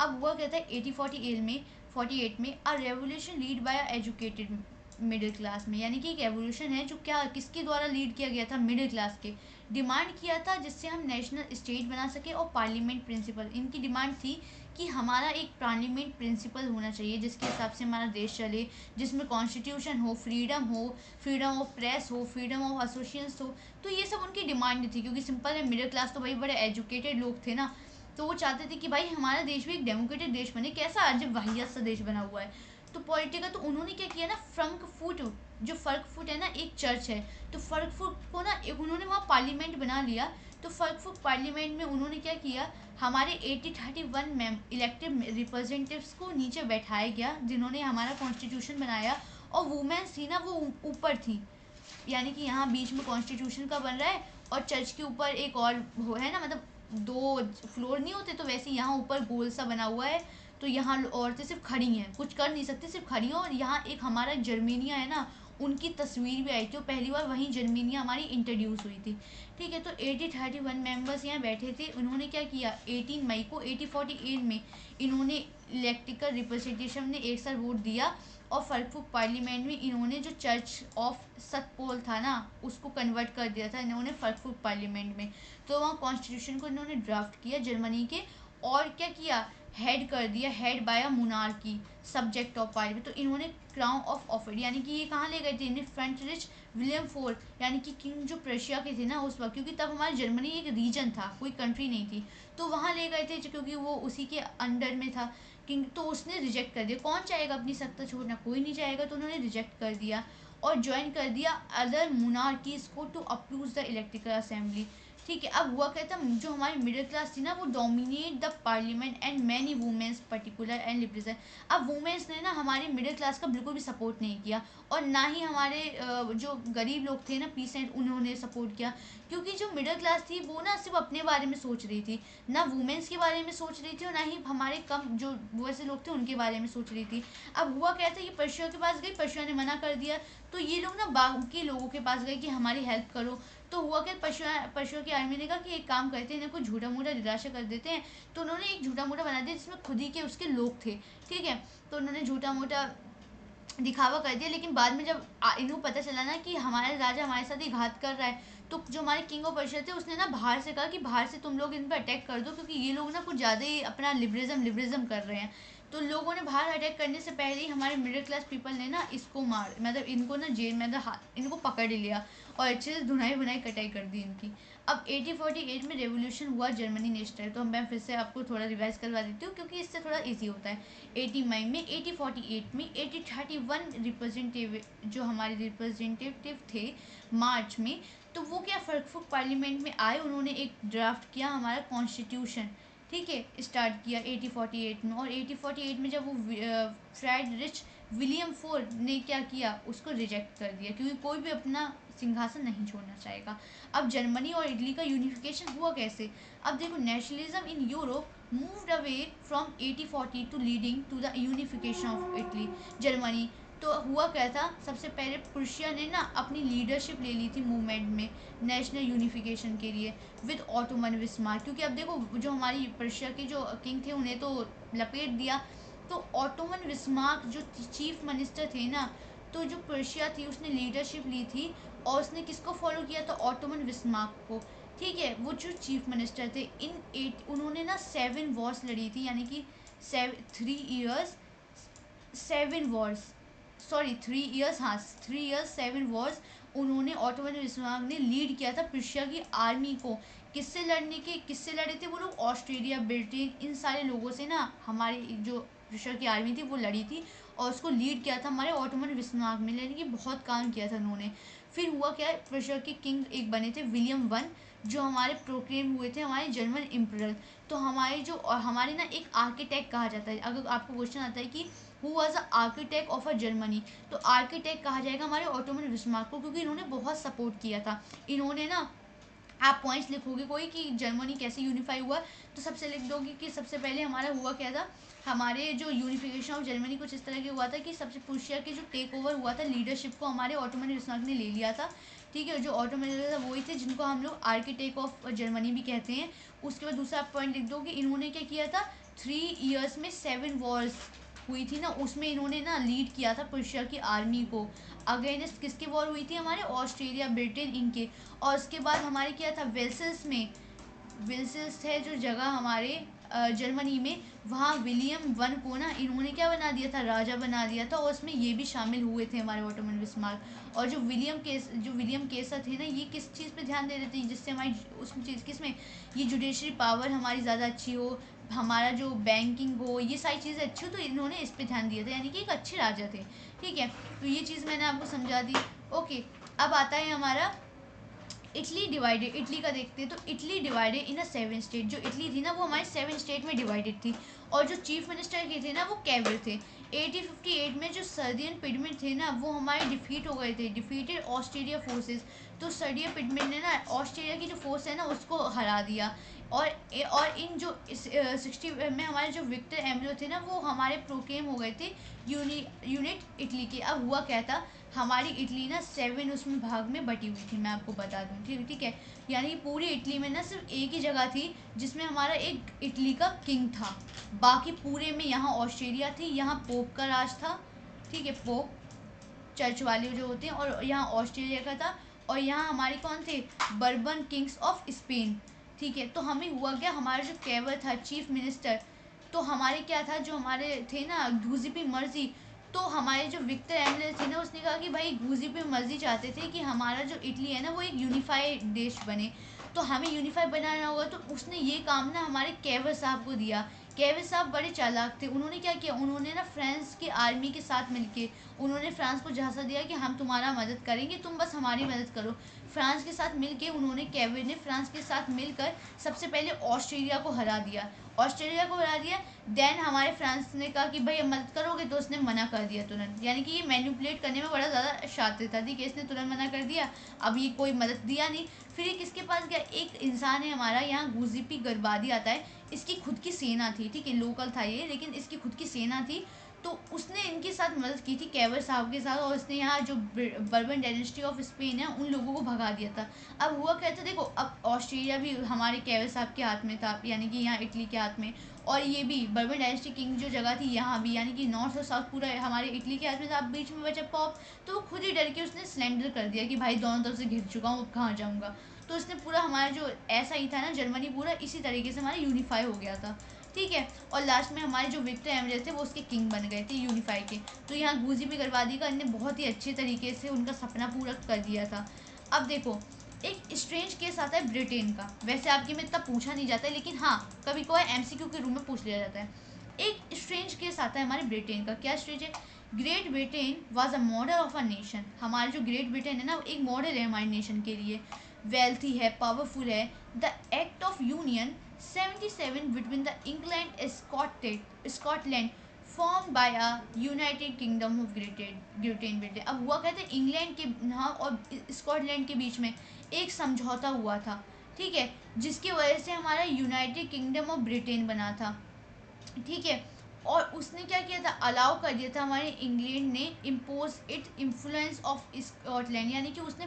अब हुआ क्या था 1848 में a revolution lead by educated middle class में, यानी कि एक एवोल्यूशन है जो क्या किसके द्वारा लीड किया गया था, मिडिल क्लास के, डिमांड किया था जिससे हम नेशनल स्टेट बना सके, और पार्लियामेंट प्रिंसिपल, इनकी डिमांड थी कि हमारा एक पार्लियामेंट प्रिंसिपल होना चाहिए जिसके हिसाब से हमारा देश चले, जिसमें कॉन्स्टिट्यूशन हो, फ्रीडम ऑफ प्रेस हो, फ्रीडम ऑफ एसोसिएशन हो। तो ये सब उनकी डिमांड थी, क्योंकि सिंपल है, मिडिल क्लास तो भाई बड़े एजुकेटेड लोग थे ना, तो वो चाहते थे कि भाई हमारा देश भी एक डेमोक्रेटिक देश बने। कैसा अजब वाहियात सा देश बना हुआ है। तो पॉलिटिकल, तो उन्होंने क्या किया ना, फ्रंकफुट, जो फर्कफुट है ना एक चर्च है, तो फर्कफुट को ना एक उन्होंने वहाँ पार्लियामेंट बना लिया। तो फर्कफुट पार्लियामेंट में उन्होंने क्या किया, हमारे 1831 में इलेक्टेड रिप्रेजेंटेटिव्स को नीचे बैठाया गया जिन्होंने हमारा कॉन्स्टिट्यूशन बनाया, और वुमेन्स थी ना वो ऊपर थी, यानी कि यहाँ बीच में कॉन्स्टिट्यूशन का बन रहा है और चर्च के ऊपर एक और वो है ना, मतलब दो फ्लोर नहीं होते, तो वैसे यहाँ ऊपर गोल सा बना हुआ है। तो यहाँ औरतें सिर्फ खड़ी हैं, कुछ कर नहीं सकती, सिर्फ खड़ी हैं। और यहाँ एक हमारा जर्मेनिया है ना, उनकी तस्वीर भी आई थी, और पहली बार वहीं जर्मेनिया हमारी इंट्रोड्यूस हुई थी, ठीक है। तो 1831 मेंबर्स यहाँ बैठे थे। उन्होंने क्या किया, 18 मई को 1848 में इन्होंने इलेक्ट्रिकल रिप्रेजेंटेशन ने एक साथ वोट दिया, और फर्कफुक पार्लियामेंट में इन्होंने जो चर्च ऑफ सतपोल था ना उसको कन्वर्ट कर दिया था इन्होंने फर्कफुक पार्लियामेंट में। तो वहाँ कॉन्स्टिट्यूशन को इन्होंने ड्राफ्ट किया जर्मनी के, और क्या किया, हेड कर दिया, head by a monarchy, subject of parliament. तो इन्होंने क्राउन ऑफ ऑफर्ड, यानी कि ये कहाँ ले गए थे इन्हें, फ्रेंच रिच विलियम फोर, यानी कि किंग जो प्रशिया के थे ना उस वक्त, क्योंकि तब हमारा जर्मनी एक रीजन था, कोई कंट्री नहीं थी, तो वहाँ ले गए थे क्योंकि वो उसी के अंडर में था किंग। तो उसने रिजेक्ट कर दिया, कौन चाहेगा अपनी सत्ता छोड़ना, कोई नहीं चाहेगा, तो उन्होंने रिजेक्ट कर दिया और ज्वाइन कर दिया अदर मोनार्कीज को to approve the electrical assembly, ठीक है। अब हुआ क्या था, जो हमारी मिडिल क्लास थी ना वो dominate the parliament and many womens particular and liberal. अब वुमेन्स ने ना हमारे मिडिल क्लास का बिल्कुल भी सपोर्ट नहीं किया, और ना ही हमारे जो गरीब लोग थे ना पीसेंट, उन्होंने सपोर्ट किया, क्योंकि जो मिडिल क्लास थी वो ना सिर्फ अपने बारे में सोच रही थी, ना वुमेन्स के बारे में सोच रही थी, और ना ही हमारे कम जो वैसे लोग थे उनके बारे में सोच रही थी। अब हुआ क्या था, ये पर्शिया के पास गई, पर्शिया ने मना कर दिया, तो ये लोग ना बाकी लोगों के पास गए कि हमारी हेल्प करो। तो हुआ क्या, पर्शिया की आर्मी ने कहा कि एक काम करते हैं, इन्हें कुछ झूठा मूठा निराशा कर देते हैं। तो उन्होंने एक झूठा मूठा बना दिया जिसमें खुद ही के उसके लोग थे, ठीक है। तो उन्होंने झूठा मूठा दिखावा कर दिया, लेकिन बाद में जब इन्हें पता चला ना कि हमारे राजा हमारे साथ ही घात कर रहा है, तो जो हमारे किंग ऑफ पर्शिया थे उसने ना बाहर से कहा कि बाहर से तुम लोग इन पर अटैक कर दो, क्योंकि ये लोग ना कुछ ज़्यादा ही अपना लिबरलिज्म कर रहे हैं। तो लोगों ने बाहर अटैक करने से पहले ही हमारे मिडिल क्लास पीपल ने ना इसको मार, मतलब इनको ना जेल में इनको पकड़ लिया, और अच्छे से धुनाई भुनाई कटाई कर दी इनकी। अब 1848 में रेवोल्यूशन हुआ जर्मनी नेशनल, तो मैं फिर से आपको थोड़ा रिवाइज करवा देती हूँ क्योंकि इससे थोड़ा इजी होता है। 18 मई में 1848 में 1831 रिप्रेजेंटेटिव, जो हमारे रिप्रेजेंटेटिव थे मार्च में, तो वो क्या फर्कफुक पार्लियामेंट में आए, उन्होंने एक ड्राफ्ट किया हमारा कॉन्स्टिट्यूशन, ठीक है, स्टार्ट किया 1848 में। और 1848 में जब वो फ्रेड रिच विलियम फोर ने क्या किया, उसको रिजेक्ट कर दिया, क्योंकि कोई भी अपना सिंहासन नहीं छोड़ना चाहेगा। अब जर्मनी और इटली का यूनिफिकेशन हुआ कैसे, अब देखो, nationalism in Europe moved away from 1840 to leading to the unification of Italy, Germany. तो हुआ क्या था, सबसे पहले प्रुशिया ने ना अपनी लीडरशिप ले ली थी मूवमेंट में नेशनल यूनिफिकेशन के लिए विद ऑटोमन बिस्मार्क, क्योंकि अब देखो जो हमारी प्रुशिया के जो किंग थे उन्हें तो लपेट दिया, तो ऑटोमन बिस्मार्क जो चीफ मिनिस्टर थे ना, तो जो प्रुशिया थी उसने लीडरशिप ली थी और उसने किसको फॉलो किया था, ऑटोमन बिस्मार्क को। ठीक है, वो जो चीफ मिनिस्टर थे उन्होंने ना 7 वॉर्स लड़ी थी, यानी कि 3 इयर्स 7 वॉर्स, सॉरी 3 इयर्स, हाँ 3 इयर्स 7 वॉर्स उन्होंने ऑटोमन बिस्मार्क ने लीड किया था प्रुशिया की आर्मी को। किससे लड़े थे वो लोग, ऑस्ट्रेलिया, ब्रिटेन, इन सारे लोगों से ना हमारी जो प्रुशिया की आर्मी थी वो लड़ी थी, और उसको लीड किया था हमारे ऑटोमन बिस्मार्क ने, यानी कि बहुत काम किया था उन्होंने। फिर हुआ क्या, प्रुशिया के किंग एक बने थे विलियम वन, जो हमारे प्रोक्लेम हुए थे हमारे जर्मन इम्परर। तो हमारे ना एक आर्किटेक्ट कहा जाता है, अगर आपको क्वेश्चन आता है कि who was the architect of a Germany, तो आर्किटेक्ट कहा जाएगा हमारे ऑटोमन बिस्मार्क को, क्योंकि इन्होंने बहुत सपोर्ट किया था। इन्होंने ना, आप पॉइंट्स लिखोगे कोई कि जर्मनी कैसे यूनिफाई हुआ, तो सबसे लिख दोगे कि सबसे पहले हमारा हुआ क्या था, हमारे जो यूनिफिकेशन ऑफ जर्मनी कुछ इस तरह के हुआ था कि सबसे प्रुशिया के जो टेक ओवर हुआ था लीडरशिप को हमारे ऑटोमन बिस्मार्क ने ले लिया था। ठीक है, जो ऑटोमन था वही थे जिनको हम लोग आर्किटेक्ट ऑफ जर्मनी भी कहते हैं। उसके बाद दूसरा पॉइंट लिख दो कि इन्होंने क्या किया था, 3 इयर्स में 7 वॉर्स हुई थी ना, उसमें इन्होंने ना लीड किया था प्रुशिया की आर्मी को। अगेंस्ट किसकी वॉर हुई थी, हमारे ऑस्ट्रेलिया, ब्रिटेन, इनके। और उसके बाद हमारे क्या था, विल्सेस है जो जगह हमारे जर्मनी में, वहाँ विलियम वन को ना इन्होंने क्या बना दिया था, राजा बना दिया था, और उसमें ये भी शामिल हुए थे हमारे ऑटोमन बिस्मार्क। और जो विलियम केसर थे ना, ये किस चीज़ पे ध्यान दे रहे थे, जिससे हमारी उस चीज़ किसमें, ये जुडिशरी पावर हमारी ज़्यादा अच्छी हो, हमारा जो बैंकिंग हो, ये सारी चीज़ें अच्छी हो, तो इन्होंने इस पे ध्यान दिया था, यानी कि एक अच्छे राजा थे। ठीक है, तो ये चीज़ मैंने आपको समझा दी। ओके, अब आता है हमारा इटली डिवाइडेड। इटली का देखते हैं, तो Italy divided in a 7 state. जो इटली थी ना वो हमारे 7 स्टेट में डिवाइडेड थी, और जो चीफ मिनिस्टर के थे ना वो कैवर थे। 1858 में जो सर्दियन पिगमेंट थे ना वो हमारे डिफीट हो गए थे, डिफीटेड ऑस्ट्रेलिया फोर्सेस। तो सर्दियन पिगमेंट ने ना ऑस्ट्रेलिया की जो फोर्स है ना उसको हरा दिया। और इन जो 60 में हमारे जो विक्टर एम्बलो थे ना वो हमारे प्रोक्लेम हो गए थे यूनिट इटली के। अब हुआ क्या था, हमारी इटली ना 7 उसमें भाग में बटी हुई थी, मैं आपको बता दूँ। ठीक है, यानी पूरी इटली में ना सिर्फ एक ही जगह थी जिसमें हमारा एक इटली का किंग था, बाकी पूरे में यहाँ ऑस्ट्रेलिया थी, यहाँ पोप का राज था। ठीक है, पोप चर्च वाले जो होते हैं, और यहाँ ऑस्ट्रेलिया का था, और यहाँ हमारे कौन थे, बर्बन किंग्स ऑफ स्पेन। ठीक है, तो हमें हुआ क्या, हमारा जो कैवर था चीफ मिनिस्टर, तो हमारे क्या था, जो हमारे थे ना गिउसेपी मर्जी, तो हमारे जो विक्टर एम्बलर थे ना उसने कहा कि भाई गिउसेपी मर्जी चाहते थे कि हमारा जो इटली है ना वो एक यूनिफाइड देश बने, तो हमें यूनिफाई बनाना होगा। तो उसने ये काम ना हमारे कैवर साहब को दिया। कैवर साहब बड़े चालाक थे, उन्होंने क्या किया, उन्होंने ना फ्रांस की आर्मी के साथ मिलके उन्होंने फ्रांस को झांसा दिया कि हम तुम्हारा मदद करेंगे, तुम बस हमारी मदद करो। फ्रांस के साथ मिलके उन्होंने, कैवर ने फ्रांस के साथ मिलकर सबसे पहले ऑस्ट्रेलिया को हरा दिया। देन हमारे फ्रांस ने कहा कि भाई अब मदद करोगे, तो उसने मना कर दिया तुरंत, यानी कि ये मैनिपुलेट करने में बड़ा ज़्यादा शातिर था। ठीक है, इसने तुरंत मना कर दिया, अब ये कोई मदद दिया नहीं। फिर ये किसके पास गया, एक इंसान है हमारा यहाँ गुजिपी गरबादी आता है, इसकी खुद की सेना थी। ठीक है, लोकल था ये, लेकिन इसकी खुद की सेना थी, तो उसने इनके साथ मदद की थी कैवर साहब के साथ, और उसने यहाँ जो बर्बन डायनेस्टी ऑफ स्पेन है उन लोगों को भगा दिया था। अब हुआ क्या था, देखो अब ऑस्ट्रेलिया भी हमारे कैवर साहब के हाथ में था, यानी कि यहाँ इटली के हाथ में, और ये भी बर्बन डायनेस्टी किंग जो जगह थी यहाँ भी, यानी कि नॉर्थ और साउथ पूरा हमारे इटली के हाथ में था। अब बीच में बचा पॉप, तो वो खुद ही डर के उसने सिलेंडर कर दिया कि भाई दोनों तरफ से घिर चुका हूँ, अब कहाँ जाऊँगा। तो इसने पूरा हमारा जो ऐसा ही था ना, जर्मनी पूरा इसी तरीके से हमारा यूनिफाई हो गया था। ठीक है, और लास्ट में हमारे जो विक्टर एम्बलर थे वो उसके किंग बन गए थे यूनिफाई के। तो यहाँ गुजिपी गरबादी का इनने बहुत ही अच्छे तरीके से उनका सपना पूरा कर दिया था। अब देखो, एक स्ट्रेंज केस आता है ब्रिटेन का, वैसे आपके में इतना पूछा नहीं जाता है, लेकिन हाँ कभी कभार एमसीक्यू के रूम में पूछ लिया जाता है। एक स्ट्रेंज केस आता है हमारे ब्रिटेन का, क्या स्ट्रेंज है, great Britain was a model of a nation. हमारा जो ग्रेट ब्रिटेन है ना वो एक मॉडल है हमारे नेशन के लिए, वेल्थी है, पावरफुल है। The act of union 77 between the England Scotland form by a United kingdom of great Britain. अब हुआ कहते हैं इंग्लैंड के, हाँ, और स्कॉटलैंड के बीच में एक समझौता हुआ था, ठीक है, जिसकी वजह से हमारा यूनाइटेड किंगडम ऑफ ब्रिटेन बना था। ठीक है, और उसने क्या किया था, अलाउ कर दिया था हमारे इंग्लैंड ने impose it influence of Scotland, यानी कि उसने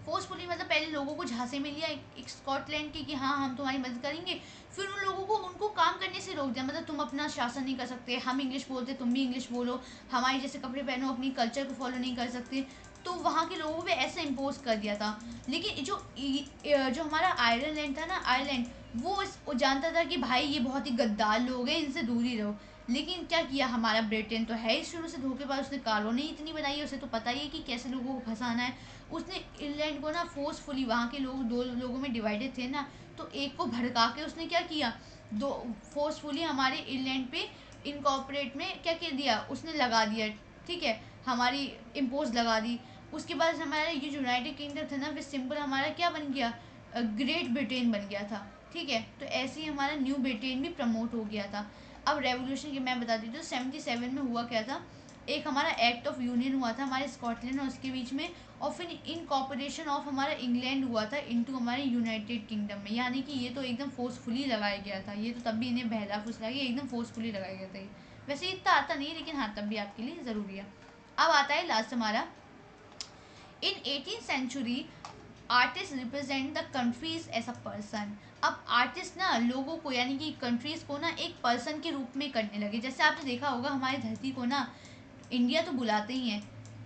फोर्सफुली मतलब पहले लोगों को झांसे में लिया एक स्कॉटलैंड के कि हाँ हम तुम्हारी मदद करेंगे, फिर उन लोगों को उनको काम करने से रोक दिया, मतलब तुम अपना शासन नहीं कर सकते, हम इंग्लिश बोलते तुम भी इंग्लिश बोलो, हमारे जैसे कपड़े पहनो, अपनी कल्चर को फॉलो नहीं कर सकते, तो वहाँ के लोगों पे ऐसा इम्पोज कर दिया था। लेकिन जो हमारा आयरलैंड था ना, आयरलैंड, वो जानता था कि भाई ये बहुत ही गद्दार लोग हैं, इनसे दूर ही रहो। लेकिन क्या किया हमारा ब्रिटेन तो है ही शुरू से धोखेबाज, उसने कॉलोनी इतनी बनाई है, उसे तो पता ही है कि कैसे लोगों को फंसाना है। उसने इंग्लैंड को ना फोर्सफुली, वहाँ के लोग दो लोगों में डिवाइडेड थे ना, तो एक को भड़का के उसने क्या किया, दो फोर्सफुली हमारे इंग्लैंड पे इनकॉर्पोरेट में क्या कर दिया, उसने लगा दिया। ठीक है, हमारी इम्पोज लगा दी। उसके बाद हमारा ये यूनाइटेड किंगडम था ना, फिर सिंपल हमारा क्या बन गया, ग्रेट ब्रिटेन बन गया था। ठीक है, तो ऐसे ही हमारा न्यू ब्रिटेन भी प्रमोट हो गया था। अब रेवोल्यूशन की मैं बता देती हूँ, 77 में हुआ क्या था, एक हमारा एक्ट ऑफ यूनियन हुआ था हमारे स्कॉटलैंड और उसके बीच में, और फिर इनकॉर्पोरेशन ऑफ हमारा इंग्लैंड हुआ था इनटू हमारे यूनाइटेड किंगडम में। यानी कि ये तो एकदम फोर्सफुली लगाया गया था, ये तो तब भी इन्हें बहला फुसला के एकदम फोर्सफुली लगाया गया था ये। वैसे इतना आता नहीं है, लेकिन हाँ तब भी आपके लिए ज़रूरी है। अब आता है लास्ट हमारा, in 18th century artist represent the countries as a person. अब आर्टिस्ट ना लोगों को, यानी कि कंट्रीज को ना एक पर्सन के रूप में करने लगे। जैसे आपने देखा होगा हमारी धरती को ना इंडिया तो बुलाते ही हैं,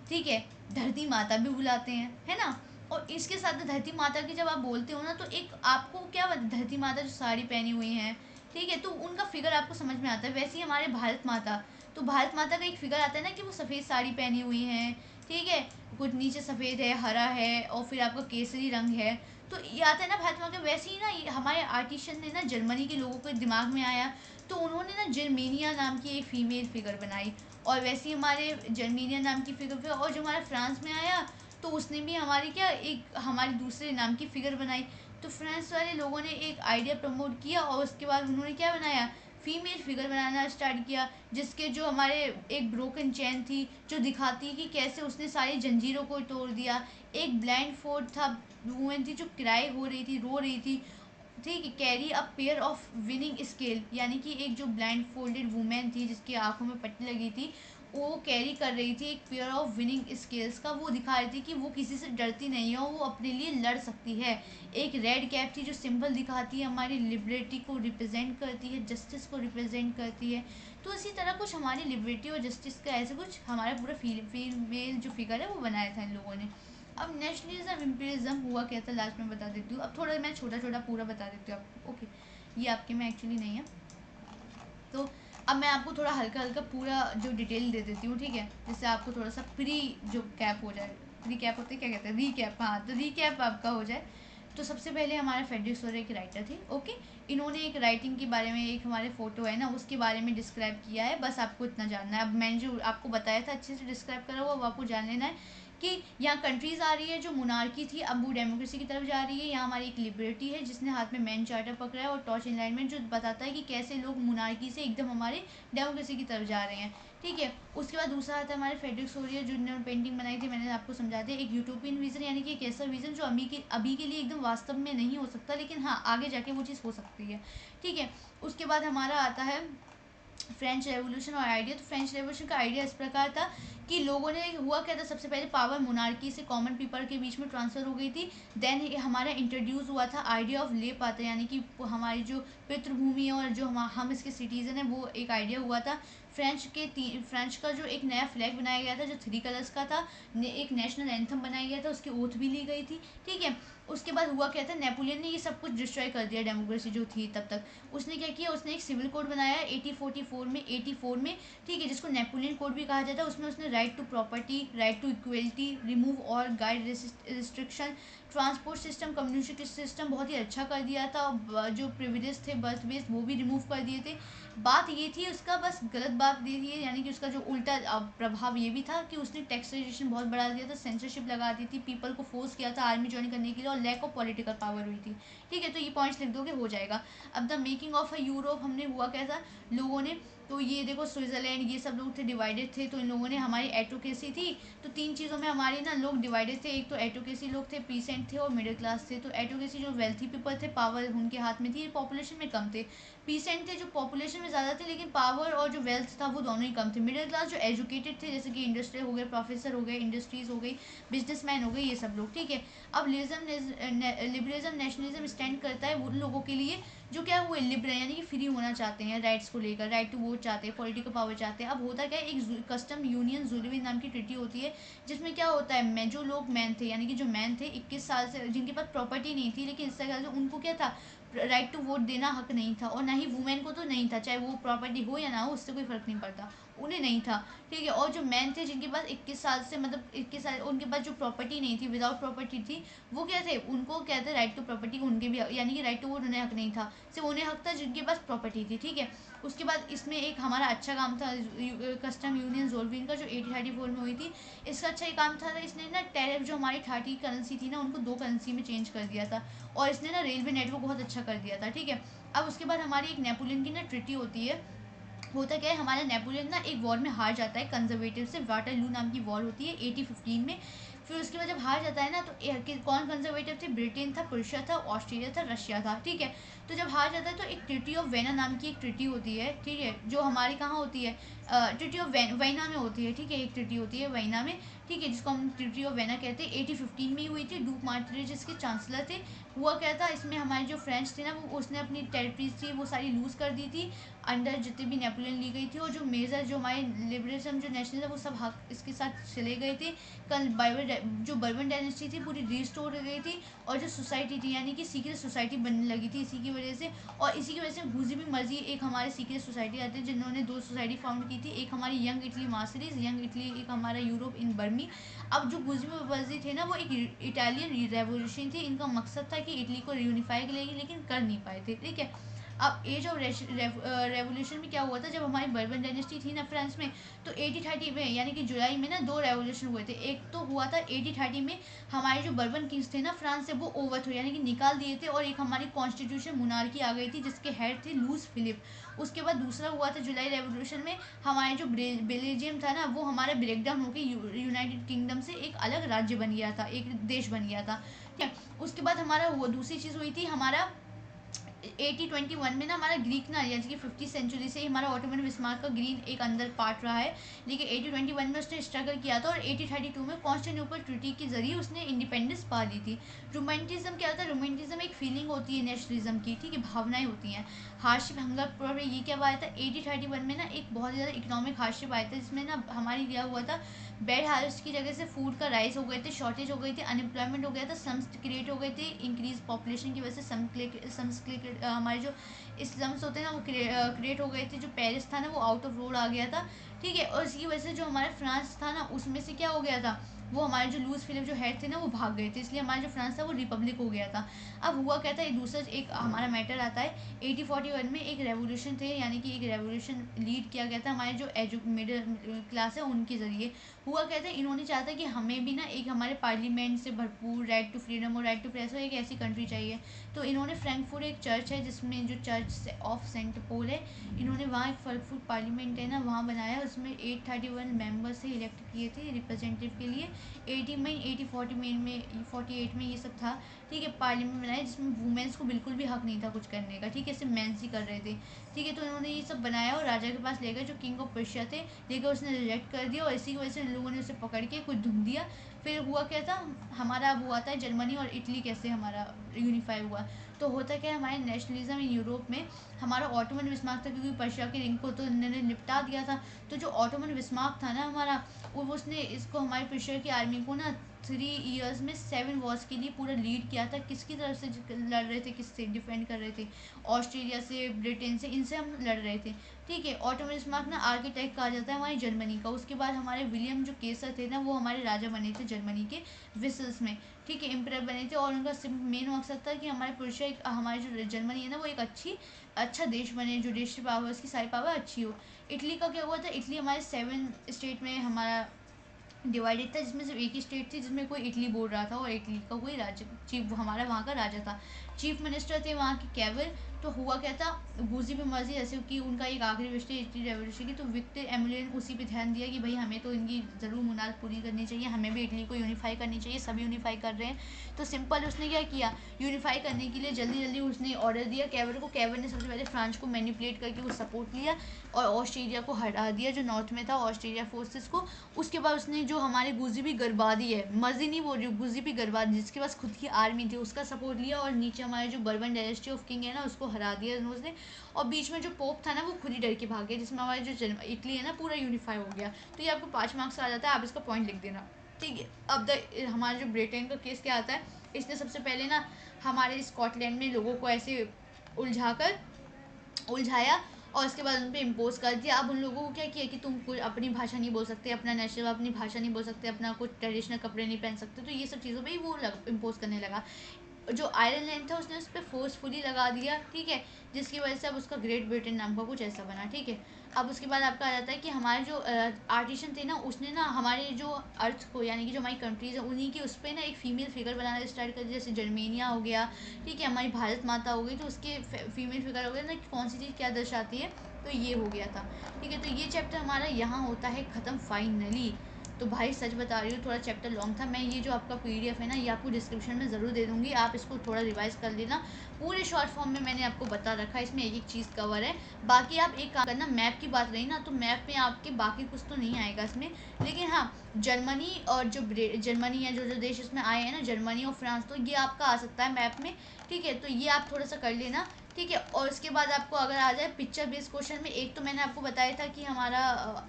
ठीक है, धरती माता भी बुलाते हैं, है ना। और इसके साथ धरती माता की जब आप बोलते हो ना, तो एक आपको क्या धरती माता जो साड़ी पहनी हुई हैं, ठीक है, तो उनका फिगर आपको समझ में आता है। वैसे ही हमारे भारत माता, तो भारत माता का एक फिगर आता है ना कि वो सफ़ेद साड़ी पहनी हुई हैं, ठीक है, कुछ नीचे सफ़ेद है, हरा है, और फिर आपका केसरी रंग है, तो ये आता है ना भारत माता। वैसे ही ना ये हमारे आर्टिशन ने ना जर्मनी के लोगों के दिमाग में आया, तो उन्होंने ना जर्मेनिया नाम की एक फ़ीमेल फिगर बनाई, और वैसे ही हमारे जर्मेनिया नाम की फिगर, और जो हमारा फ्रांस में आया तो उसने भी हमारी क्या एक हमारी दूसरे नाम की फिगर बनाई। तो फ्रांस वाले लोगों ने एक आइडिया प्रमोट किया, और उसके बाद उन्होंने क्या बनाया, फीमेल फिगर बनाना स्टार्ट किया, जिसके जो हमारे एक ब्रोकन चैन थी जो दिखाती कि कैसे उसने सारी जंजीरों को तोड़ दिया। एक ब्लाइंड फोर्ड था, वुमेन थी जो क्राई हो रही थी, रो रही थी, ठीक है, carry a pair of winning scale, यानी कि एक जो ब्लाइंड फोल्डेड वुमेन थी जिसकी आंखों में पट्टी लगी थी, वो कैरी कर रही थी एक पेयर ऑफ विनिंग स्केल्स का। वो दिखा रही थी कि वो किसी से डरती नहीं है और वो अपने लिए लड़ सकती है। एक रेड कैप थी जो सिंबल दिखाती है हमारी लिबर्टी को रिप्रेजेंट करती है, जस्टिस को रिप्रेजेंट करती है। तो इसी तरह कुछ हमारी लिबर्टी और जस्टिस का ऐसे कुछ हमारा पूरा फीमेल जो फिगर है वो बनाया था इन लोगों ने। अब नेशनलिज्म इम्पीरियलिज्म हुआ क्या था लास्ट में बता देती हूँ। अब थोड़ा मैं छोटा छोटा पूरा बता देती हूँ आपको, ओके, ये आपके में एक्चुअली नहीं है, तो अब मैं आपको थोड़ा हल्का हल्का पूरा जो डिटेल दे देती हूँ, ठीक है, जिससे आपको थोड़ा सा प्री जो कैप हो जाए, प्री कैप होते क्या कहते हैं, रीकैप, हाँ, तो रीकैप आपका हो जाए। तो सबसे पहले हमारे फेडरिक सोरे एक राइटर थे, ओके, इन्होंने एक राइटिंग के बारे में, एक हमारे फोटो है ना उसके बारे में डिस्क्राइब किया है, बस आपको इतना जानना है। अब मैंने जो आपको बताया था अच्छे से डिस्क्राइब करा हुआ, वो आपको जान लेना है कि यहाँ कंट्रीज आ रही है जो मोनार्की थी, अब वो डेमोक्रेसी की तरफ जा रही है। यहाँ हमारी एक लिबर्टी है जिसने हाथ में मैन चार्टर पकड़ा है, और टॉर्च एनलाइनमेंट जो बताता है कि कैसे लोग मोनार्की से एकदम हमारे डेमोक्रेसी की तरफ जा रहे हैं, ठीक है। उसके बाद दूसरा आता है हमारे फेडरिक सोरियर जिन्होंने पेंटिंग बनाई थी, मैंने आपको समझा दिया, एक यूटोपियन विजन, यानी कि एक ऐसा विजन जो अभी के लिए एकदम वास्तव में नहीं हो सकता, लेकिन हाँ आगे जाके वो चीज़ हो सकती है, ठीक है। उसके बाद हमारा आता है फ्रेंच रेवोल्यूशन और आइडिया। तो फ्रेंच रेवोल्यूशन का आइडिया इस प्रकार था कि लोगों ने, हुआ क्या था, सबसे पहले पावर मोनार्की से कॉमन पीपल के बीच में ट्रांसफ़र हो गई थी। देन हमारा इंट्रोड्यूस हुआ था आइडिया ऑफ ले पाते, यानी कि हमारी जो पितृभूमि है और जो हम इसके सिटीज़न हैं, वो एक आइडिया हुआ था। फ्रेंच का जो एक नया फ्लैग बनाया गया था जो 3 कलर्स का था, एक नेशनल एंथम बनाया गया था, उसकी ओथ भी ली गई थी, ठीक है। उसके बाद हुआ क्या था, नेपोलियन ने ये सब कुछ डिस्ट्रॉय कर दिया, डेमोक्रेसी जो थी तब तक। उसने क्या किया, उसने एक सिविल कोड बनाया 1844 में, ठीक है, जिसको नेपोलियन कोड भी कहा जाता है। उसमें उसने right to property, right to equality, remove और guide restriction, transport system, communication system बहुत ही अच्छा कर दिया था। जो प्रिविलेज थे बर्थ बेस वो भी रिमूव कर दिए थे। बात ये थी उसका, बस गलत बात ये थी, यानी कि उसका जो उल्टा प्रभाव ये भी था कि उसने टैक्सेशन बहुत बढ़ा दिया था, सेंसरशिप लगा दी थी, पीपल को फोर्स किया था आर्मी ज्वाइन करने के लिए, और लैक ऑफ पॉलिटिकल पावर हुई थी, ठीक है। तो ये पॉइंट्स लिख दोगे, हो जाएगा। अब the making of a Europe हमने हुआ कैसा, लोगों ने तो ये देखो स्विट्ज़रलैंड ये सब लोग थे, डिवाइडेड थे, तो इन लोगों ने हमारी एटोक्रेसी थी, तो 3 चीज़ों में हमारे ना लोग डिवाइडेड थे। एक तो एटोक्रेसी लोग थे, पीसेंट थे और मिडिल क्लास थे। तो एटोक्रेसी जो वेल्थी पीपल थे, पावर उनके हाथ में थी, पॉपुलेशन में कम थे। पीसेंट थे जो पॉपुलेशन में ज़्यादा थे लेकिन पावर और जो वेल्थ था वो दोनों ही कम थे। मिडिल क्लास जो एजुकेटेड थे, जैसे कि इंडस्ट्री हो गए, प्रोफेसर हो गए, इंडस्ट्रीज हो गई, बिजनेसमैन हो गए, ये सब लोग, ठीक है। अब लिबरलिज्म नेशनलिज्म स्टैंड करता है उन लोगों के लिए जो क्या हुए लिबरल, यानी कि फ्री होना चाहते हैं, राइट्स को लेकर, राइट टू वोट चाहते हैं, पॉलिटिकल पावर चाहते हैं। अब होता क्या है, एक कस्टम यूनियन जुलविन नाम की ट्रिटी होती है, जिसमें क्या होता है, मैं जो लोग मैन थे, यानी कि जो मैन थे 21 साल से, जिनके पास प्रॉपर्टी नहीं थी लेकिन इससे ख्याल से उनको क्या था, राइट टू वोट देना हक नहीं था, और ना ही वुमेन को तो नहीं था, चाहे वो प्रॉपर्टी हो या ना हो उससे कोई फर्क नहीं पड़ता, उन्हें नहीं था, ठीक है। और जो मैन थे जिनके पास 21 साल से, मतलब 21 साल, उनके पास जो प्रॉपर्टी नहीं थी, विदाउट प्रॉपर्टी थी, वो क्या थे, उनको क्या थे, राइट टू प्रॉपर्टी, उनके भी, यानी कि राइट टू वोट उन्हें हक नहीं था, सिर्फ उन्हें हक था जिनके पास प्रॉपर्टी थी, ठीक है। उसके बाद इसमें एक हमारा अच्छा काम था कस्टम यूनियन जोलविन का, जो 1834 में हुई थी। इसका अच्छा ही काम था, इसने ना टैरिफ जो हमारी 30 करेंसी थी ना, उनको 2 करेंसी में चेंज कर दिया था, और इसने ना रेलवे नेटवर्क बहुत अच्छा कर दिया था, ठीक है। अब उसके बाद हमारी एक नेपोलियन की ना ट्रिटी होती है। होता क्या है, हमारा नेपोलियन ना एक वॉर में हार जाता है कंजर्वेटिव से, वाटरलू नाम की वॉर होती है 1815 में। फिर उसके बाद जब हार जाता है ना, तो कौन कंजर्वेटिव थे, ब्रिटेन था, प्रुशिया था, ऑस्ट्रेलिया था, रशिया था, ठीक है। तो जब हार जाता है तो एक ट्रिटी ऑफ वेना नाम की एक ट्रिटी होती है, ठीक है, जो हमारी कहाँ होती है, ट्रिटी ऑफ वेना में होती है, ठीक है, एक ट्रिटी होती है वेना में, ठीक है, जिसको हम ट्रिटी ऑफ वेना कहते हैं। 1815 में ही हुई थी, डूक मार्टिरेज इसके चांसलर थे। हुआ क्या था, इसमें हमारे जो फ्रेंच थे ना, वो उसने अपनी टेरिटरीज थी वो सारी लूज कर दी थी, अंडर जितने भी नेपोलियन ली गई थी, और जो मेजर जो हमारे लिबरलिज्म जो नेशनल वो सब हक इसके साथ चले गए थे। कल जो बर्बन डायनेस्टी थी पूरी रिस्टोर हो गई थी, और जो सोसाइटी थी, यानी कि सीक्रेट सोसाइटी बनने लगी थी इसी की वजह से। और इसी की वजह से घुसी भी मर्जी एक हमारे सीक्रेट सोसाइटी आती है, जिन्होंने 2 सोसाइटी फाउंड की थी, एक हमारी यंग इटली मार्सरीज, यंग इटली, एक हमारा यूरोप इन बर्मी। अब जो घुसी मर्जी थे ना, वो एक इटालियन रेवोल्यूशन थी, इनका मकसद था कि इटली को यूनिफाई करेगी, लेकिन कर नहीं पाए थे, ठीक है। अब एज ऑफ रेवोल्यूशन में क्या हुआ था, जब हमारी बर्बन डायनेस्टी थी ना फ्रांस में, तो 1830 में, यानी कि जुलाई में ना 2 रेवोल्यूशन हुए थे। एक तो हुआ था 1830 में, हमारे जो बर्बन किंग्स थे ना फ्रांस से, वो ओवरथ्रो यानी कि निकाल दिए थे, और एक हमारी कॉन्स्टिट्यूशन मोनार्की आ गई थी जिसके हेड थे लूस फिलिप। उसके बाद दूसरा हुआ था जुलाई रेवोल्यूशन में, हमारे जो बेल्जियम था ना, वो हमारा ब्रेकडाउन होकर यूनाइटेड किंगडम से एक अलग राज्य बन गया था, एक देश बन गया था, ठीक है। उसके बाद हमारा वो दूसरी चीज़ हुई थी, हमारा 1821 में ना हमारा ग्रीक ना, यानी कि 50 सेंचुरी से ही हमारा ऑटोमन बिस्मार्क का ग्रीन एक अंदर पार्ट रहा है, लेकिन 1821 में उसने स्ट्रगल किया था, और 1832 में कॉन्स्टेंटिनोपल ट्रीटी के जरिए उसने इंडिपेंडेंस पा ली थी। रोमांटिज्म क्या होता है, रोमांटिज्म एक फीलिंग होती है नेशनलिज्म की, ठीक है, भावनाएं होती हैं। हार्डशिप हंगर पर ये क्या आया था 1831 में ना, एक बहुत ज़्यादा इकोनॉमिक हार्डशिप आया था, जिसमें ना हमारी क्या हुआ था, बेड हार्वेस्ट की जगह से फूड का राइस हो गए थे, शॉर्टेज हो गई थी, अनएम्प्लॉयमेंट हो गया था, सम्स क्रिएट हो गए थे, इंक्रीज पॉपुलेशन की वजह से सम्स हमारे जो स्लम्स होते हैं ना वो क्रिएट हो गए थे, जो पेरिस था ना वो आउट ऑफ रोड आ गया था, ठीक है। और इसकी वजह से जो हमारा फ्रांस था ना, उसमें से क्या हो गया था, वो हमारे जो लूज फिलिप जो हेड थे ना वो भाग गए थे, इसलिए हमारा जो फ्रांस था वो रिपब्लिक हो गया था। अब हुआ क्या था, एक दूसरा एक हमारा मैटर आता है 1841 में, एक रेवोल्यूशन थे, यानी कि एक रेवोल्यूशन लीड किया गया था हमारे जो मिडिल क्लास है उनके ज़रिए। हुआ क्या था, इन्होंने चाहा था कि हमें भी ना एक हमारे पार्लियामेंट से भरपूर राइट टू फ्रीडम और राइट टू प्रेस हो, एक ऐसी कंट्री चाहिए। तो इन्होंने फ्रैंकफर्ट एक चर्च है, जिसमें जो चर्च ऑफ सेंट पोल है, इन्होंने वहाँ एक फ्रैंकफर्ट पार्लियामेंट है ना वहाँ बनाया, उसमें 831 मेंबर से इलेक्ट किए थे रिप्रेजेंटेटिव के लिए। 1848 में ये सब था, ठीक है, पार्लियामेंट बनाया, जिसमें वुमेन्स को बिल्कुल भी हक नहीं था कुछ करने का, ठीक है, सिर्फ मेंस ही कर रहे थे, ठीक है। तो इन्होंने ये सब बनाया और राजा के पास ले गए, जो किंग ऑफ पर्शिया थे, लेकर उसने रिजेक्ट कर दिया, और इसी की वजह से लोगों ने उसे पकड़ के कुछ धुन दिया। फिर हुआ क्या था, हमारा अब हुआ था जर्मनी और इटली कैसे हमारा यूनिफाई हुआ। तो होता क्या है, हमारे नेशनलिज्म इन यूरोप में हमारा ऑटोमन बिस्मार्क था, क्योंकि पर्शिया के रिंग को तो इन्होंने निपटा दिया था। तो जो ऑटोमन बिस्मार्क था ना हमारा, वो उसने इसको हमारे पर्शिया की आर्मी को ना 3 ईयर्स में 7 वॉर्स के लिए पूरा लीड किया था। किसकी तरफ से लड़ रहे थे, किससे डिफेंड कर रहे थे, ऑस्ट्रेलिया से, ब्रिटेन से, इनसे हम लड़ रहे थे, ठीक है। ऑटोमन बिस्मार्क ना आर्किटेक्ट कहा जाता है हमारी जर्मनी का। उसके बाद हमारे विलियम जो केसर थे ना, वो हमारे राजा बने थे जर्मनी के विसल्स में, ठीक है, एम्परर बने थे, और उनका मेन मकसद था कि हमारे पुरुष हमारे जो जर्मनी है ना वो एक अच्छा देश बने, जुडिशल पावर उसकी सारी पावर अच्छी हो। इटली का क्या हुआ था, इटली हमारे 7 स्टेट में हमारा डिवाइडेड था, जिसमें सिर्फ एक ही स्टेट थी जिसमें कोई इटली बोल रहा था, और इटली का कोई राज्य चीफ हमारा वहाँ का राजा था, चीफ मिनिस्टर थे वहाँ के कैवल, तो हुआ क्या था, गूजी पे मर्जी ऐसे कि उनका एक आखिरी विश थी इटली रेवोल्यूशन की, तो विक्टर एमुलियन उसी पे ध्यान दिया कि भाई हमें तो इनकी ज़रूर मुनाद पूरी करनी चाहिए, हमें भी इटली को यूनिफाई करनी चाहिए, सभी यूनिफाई कर रहे हैं। तो सिंपल उसने क्या किया, यूनिफाई करने के लिए जल्दी जल्दी उसने ऑर्डर दिया कैवर को। कैवर ने सबसे पहले फ्रांस को मैनिपुलेट करके वो सपोर्ट लिया और ऑस्ट्रेलिया को हटा दिया जो नॉर्थ में था, ऑस्ट्रेलिया फोर्सेस को। उसके बाद उसने जो हमारे गुज़िबी गर्बादी है, मर्जी नहीं बोल रही हूँ, गुज़िबी गर्बादी जिसके पास खुद की आर्मी थी उसका सपोर्ट लिया, और नीचे हमारे जो बर्बन डायनेस्टी ऑफ किंग है ना उसको हरा दिया उसने। और बीच में जो पोप था ना वो खुद ही डर के भाग गया, जिसमें हमारे जो इटली है ना पूरा यूनिफाई हो गया। तो ये आपको 5 मार्क्स आ जाता है, आप इसका पॉइंट लिख देना, ठीक है। अब हमारा जो ब्रिटेन का केस क्या आता है, इसने सबसे पहले ना हमारे स्कॉटलैंड में लोगों को ऐसे उलझाया और उसके बाद उन पर इम्पोज कर दिया। अब उन लोगों को क्या किया कि तुम कोई अपनी भाषा नहीं बोल सकते, अपना नेशनल अपनी भाषा नहीं बोल सकते, अपना कुछ ट्रेडिशनल कपड़े नहीं पहन सकते, तो ये सब चीज़ों पे ही वो इम्पोज करने लगा। जो आयरलैंड था उसने उस पर फोर्सफुली लगा दिया, ठीक है, जिसकी वजह से अब उसका ग्रेट ब्रिटेन नाम का कुछ ऐसा बना, ठीक है। अब उसके बाद आपका आ जाता है कि हमारे जो आर्टिशन थे ना उसने ना हमारे जो अर्थ को यानी कि जो हमारी कंट्रीज है उन्हीं की उस पर ना एक फीमेल फिगर बनाना स्टार्ट कर दिया, जैसे जर्मेनिया हो गया, ठीक है, हमारी भारत माता हो गई, तो उसके फीमेल फिगर हो गया ना कि कौन सी चीज़ क्या दर्शाती है, तो ये हो गया था, ठीक है। तो ये चैप्टर हमारा यहाँ होता है ख़त्म फाइनली। तो भाई सच बता रही हूँ थोड़ा चैप्टर लॉन्ग था। मैं ये जो आपका पीडीएफ है ना ये आपको डिस्क्रिप्शन में ज़रूर दे दूँगी, आप इसको थोड़ा रिवाइज कर लेना। पूरे शॉर्ट फॉर्म में मैंने आपको बता रखा है, इसमें एक एक चीज़ कवर है। बाकी आप एक काम करना, मैप की बात रही ना तो मैप में आपके बाकी कुछ तो नहीं आएगा इसमें, लेकिन हाँ जर्मनी और जो जर्मनी है जो जो देश इसमें आए हैं ना, जर्मनी और फ्रांस, तो ये आपका आ सकता है मैप में, ठीक है। तो ये आप थोड़ा सा कर लेना, ठीक है। और उसके बाद आपको अगर आ जाए पिक्चर बेस्ड क्वेश्चन में, एक तो मैंने आपको बताया था कि हमारा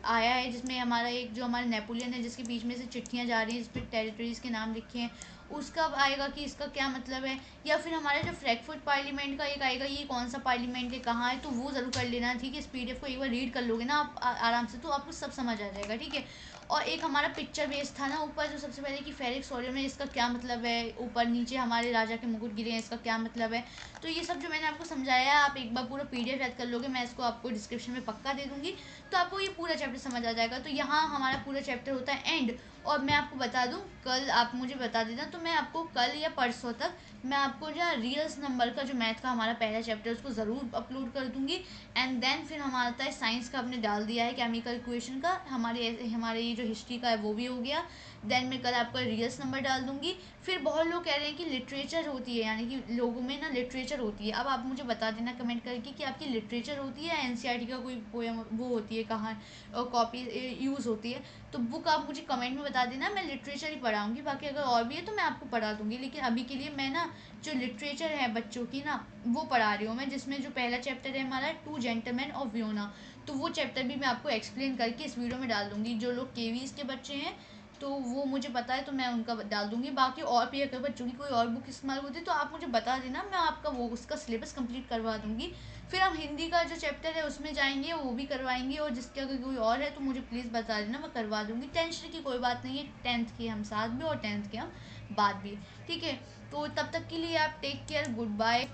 आया है जिसमें हमारा एक जो हमारा नेपोलियन है जिसके बीच में से चिट्ठियाँ जा रही हैं जिस पर टेरिटरीज़ के नाम लिखे हैं, उसका आएगा कि इसका क्या मतलब है। या फिर हमारा जो फ्रैंकफर्ट पार्लियामेंट का एक आएगा, ये कौन सा पार्लियामेंट है कहाँ है, तो वो ज़रूर कर लेना, ठीक है। इस पीडीएफ को एक बार रीड कर लोगे ना आप आराम से, तो आपको सब समझ आ जाएगा, ठीक है। और एक हमारा पिक्चर बेस्ड था ना ऊपर, जो सबसे पहले कि फेरिक्स ऑरियम है इसका क्या मतलब है, ऊपर नीचे हमारे राजा के मुकुट गिरे हैं इसका क्या मतलब है। तो ये सब जो मैंने आपको समझाया है आप एक बार पूरा पीडीएफ याद कर लोगे, मैं इसको आपको डिस्क्रिप्शन में पक्का दे दूंगी, तो आपको ये पूरा चैप्टर समझ आ जाएगा। तो यहाँ हमारा पूरा चैप्टर होता है एंड। और मैं आपको बता दूँ, कल आप मुझे बता देना तो मैं आपको कल या परसों तक मैं आपको जो रियल्स नंबर का जो मैथ का हमारा पहला चैप्टर उसको ज़रूर अपलोड कर दूंगी। एंड देन फिर हमारा आता है साइंस का, आपने डाल दिया है केमिकल इक्वेशन का, हमारे ये जो हिस्ट्री का है वो भी हो गया। देन मैं कल आपका रियल्स नंबर डाल दूंगी। फिर बहुत लोग कह रहे हैं कि लिटरेचर होती है, यानी कि लोगों में ना लिटरेचर होती है। अब आप मुझे बता देना कमेंट करके कि आपकी लिटरेचर होती है या एनसीईआरटी का कोई पोएम वो होती है, कहाँ कॉपी यूज़ होती है। तो बुक आप मुझे कमेंट में बता देना, मैं लिटरेचर ही पढ़ाऊँगी, बाकी अगर और भी है तो मैं आपको पढ़ा दूँगी। लेकिन अभी के लिए मैं ना जो लिटरेचर है बच्चों की ना वो पढ़ा रही हूँ मैं, जिसमें जो पहला चैप्टर है हमारा टू जेंटलमैन ऑफ वियोना, तो वो चैप्टर भी मैं आपको एक्सप्लेन करके इस वीडियो में डाल दूँगी। जो लोग केवीज़ के बच्चे हैं तो वो मुझे पता है तो मैं उनका डाल दूँगी। बाकी और भी अगर बच्चों की कोई और बुक इस्तेमाल होती है तो आप मुझे बता देना, मैं आपका वो उसका सिलेबस कंप्लीट करवा दूँगी। फिर हम हिंदी का जो चैप्टर है उसमें जाएंगे, वो भी करवाएंगे, और जिसके अगर कोई और है तो मुझे प्लीज़ बता देना, मैं करवा दूँगी। टेंशन की कोई बात नहीं है, 10th के हम साथ भी और 10th के हम बाद भी, ठीक है। तो तब तक के लिए आप टेक केयर, गुड बाय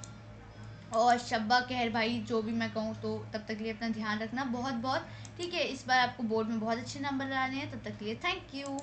और शब्बा कहर भाई, जो भी मैं कहूँ। तो तब तक के लिए अपना ध्यान रखना बहुत बहुत, ठीक है। इस बार आपको बोर्ड में बहुत अच्छे नंबर लाने हैं, तब तक के लिए थैंक यू।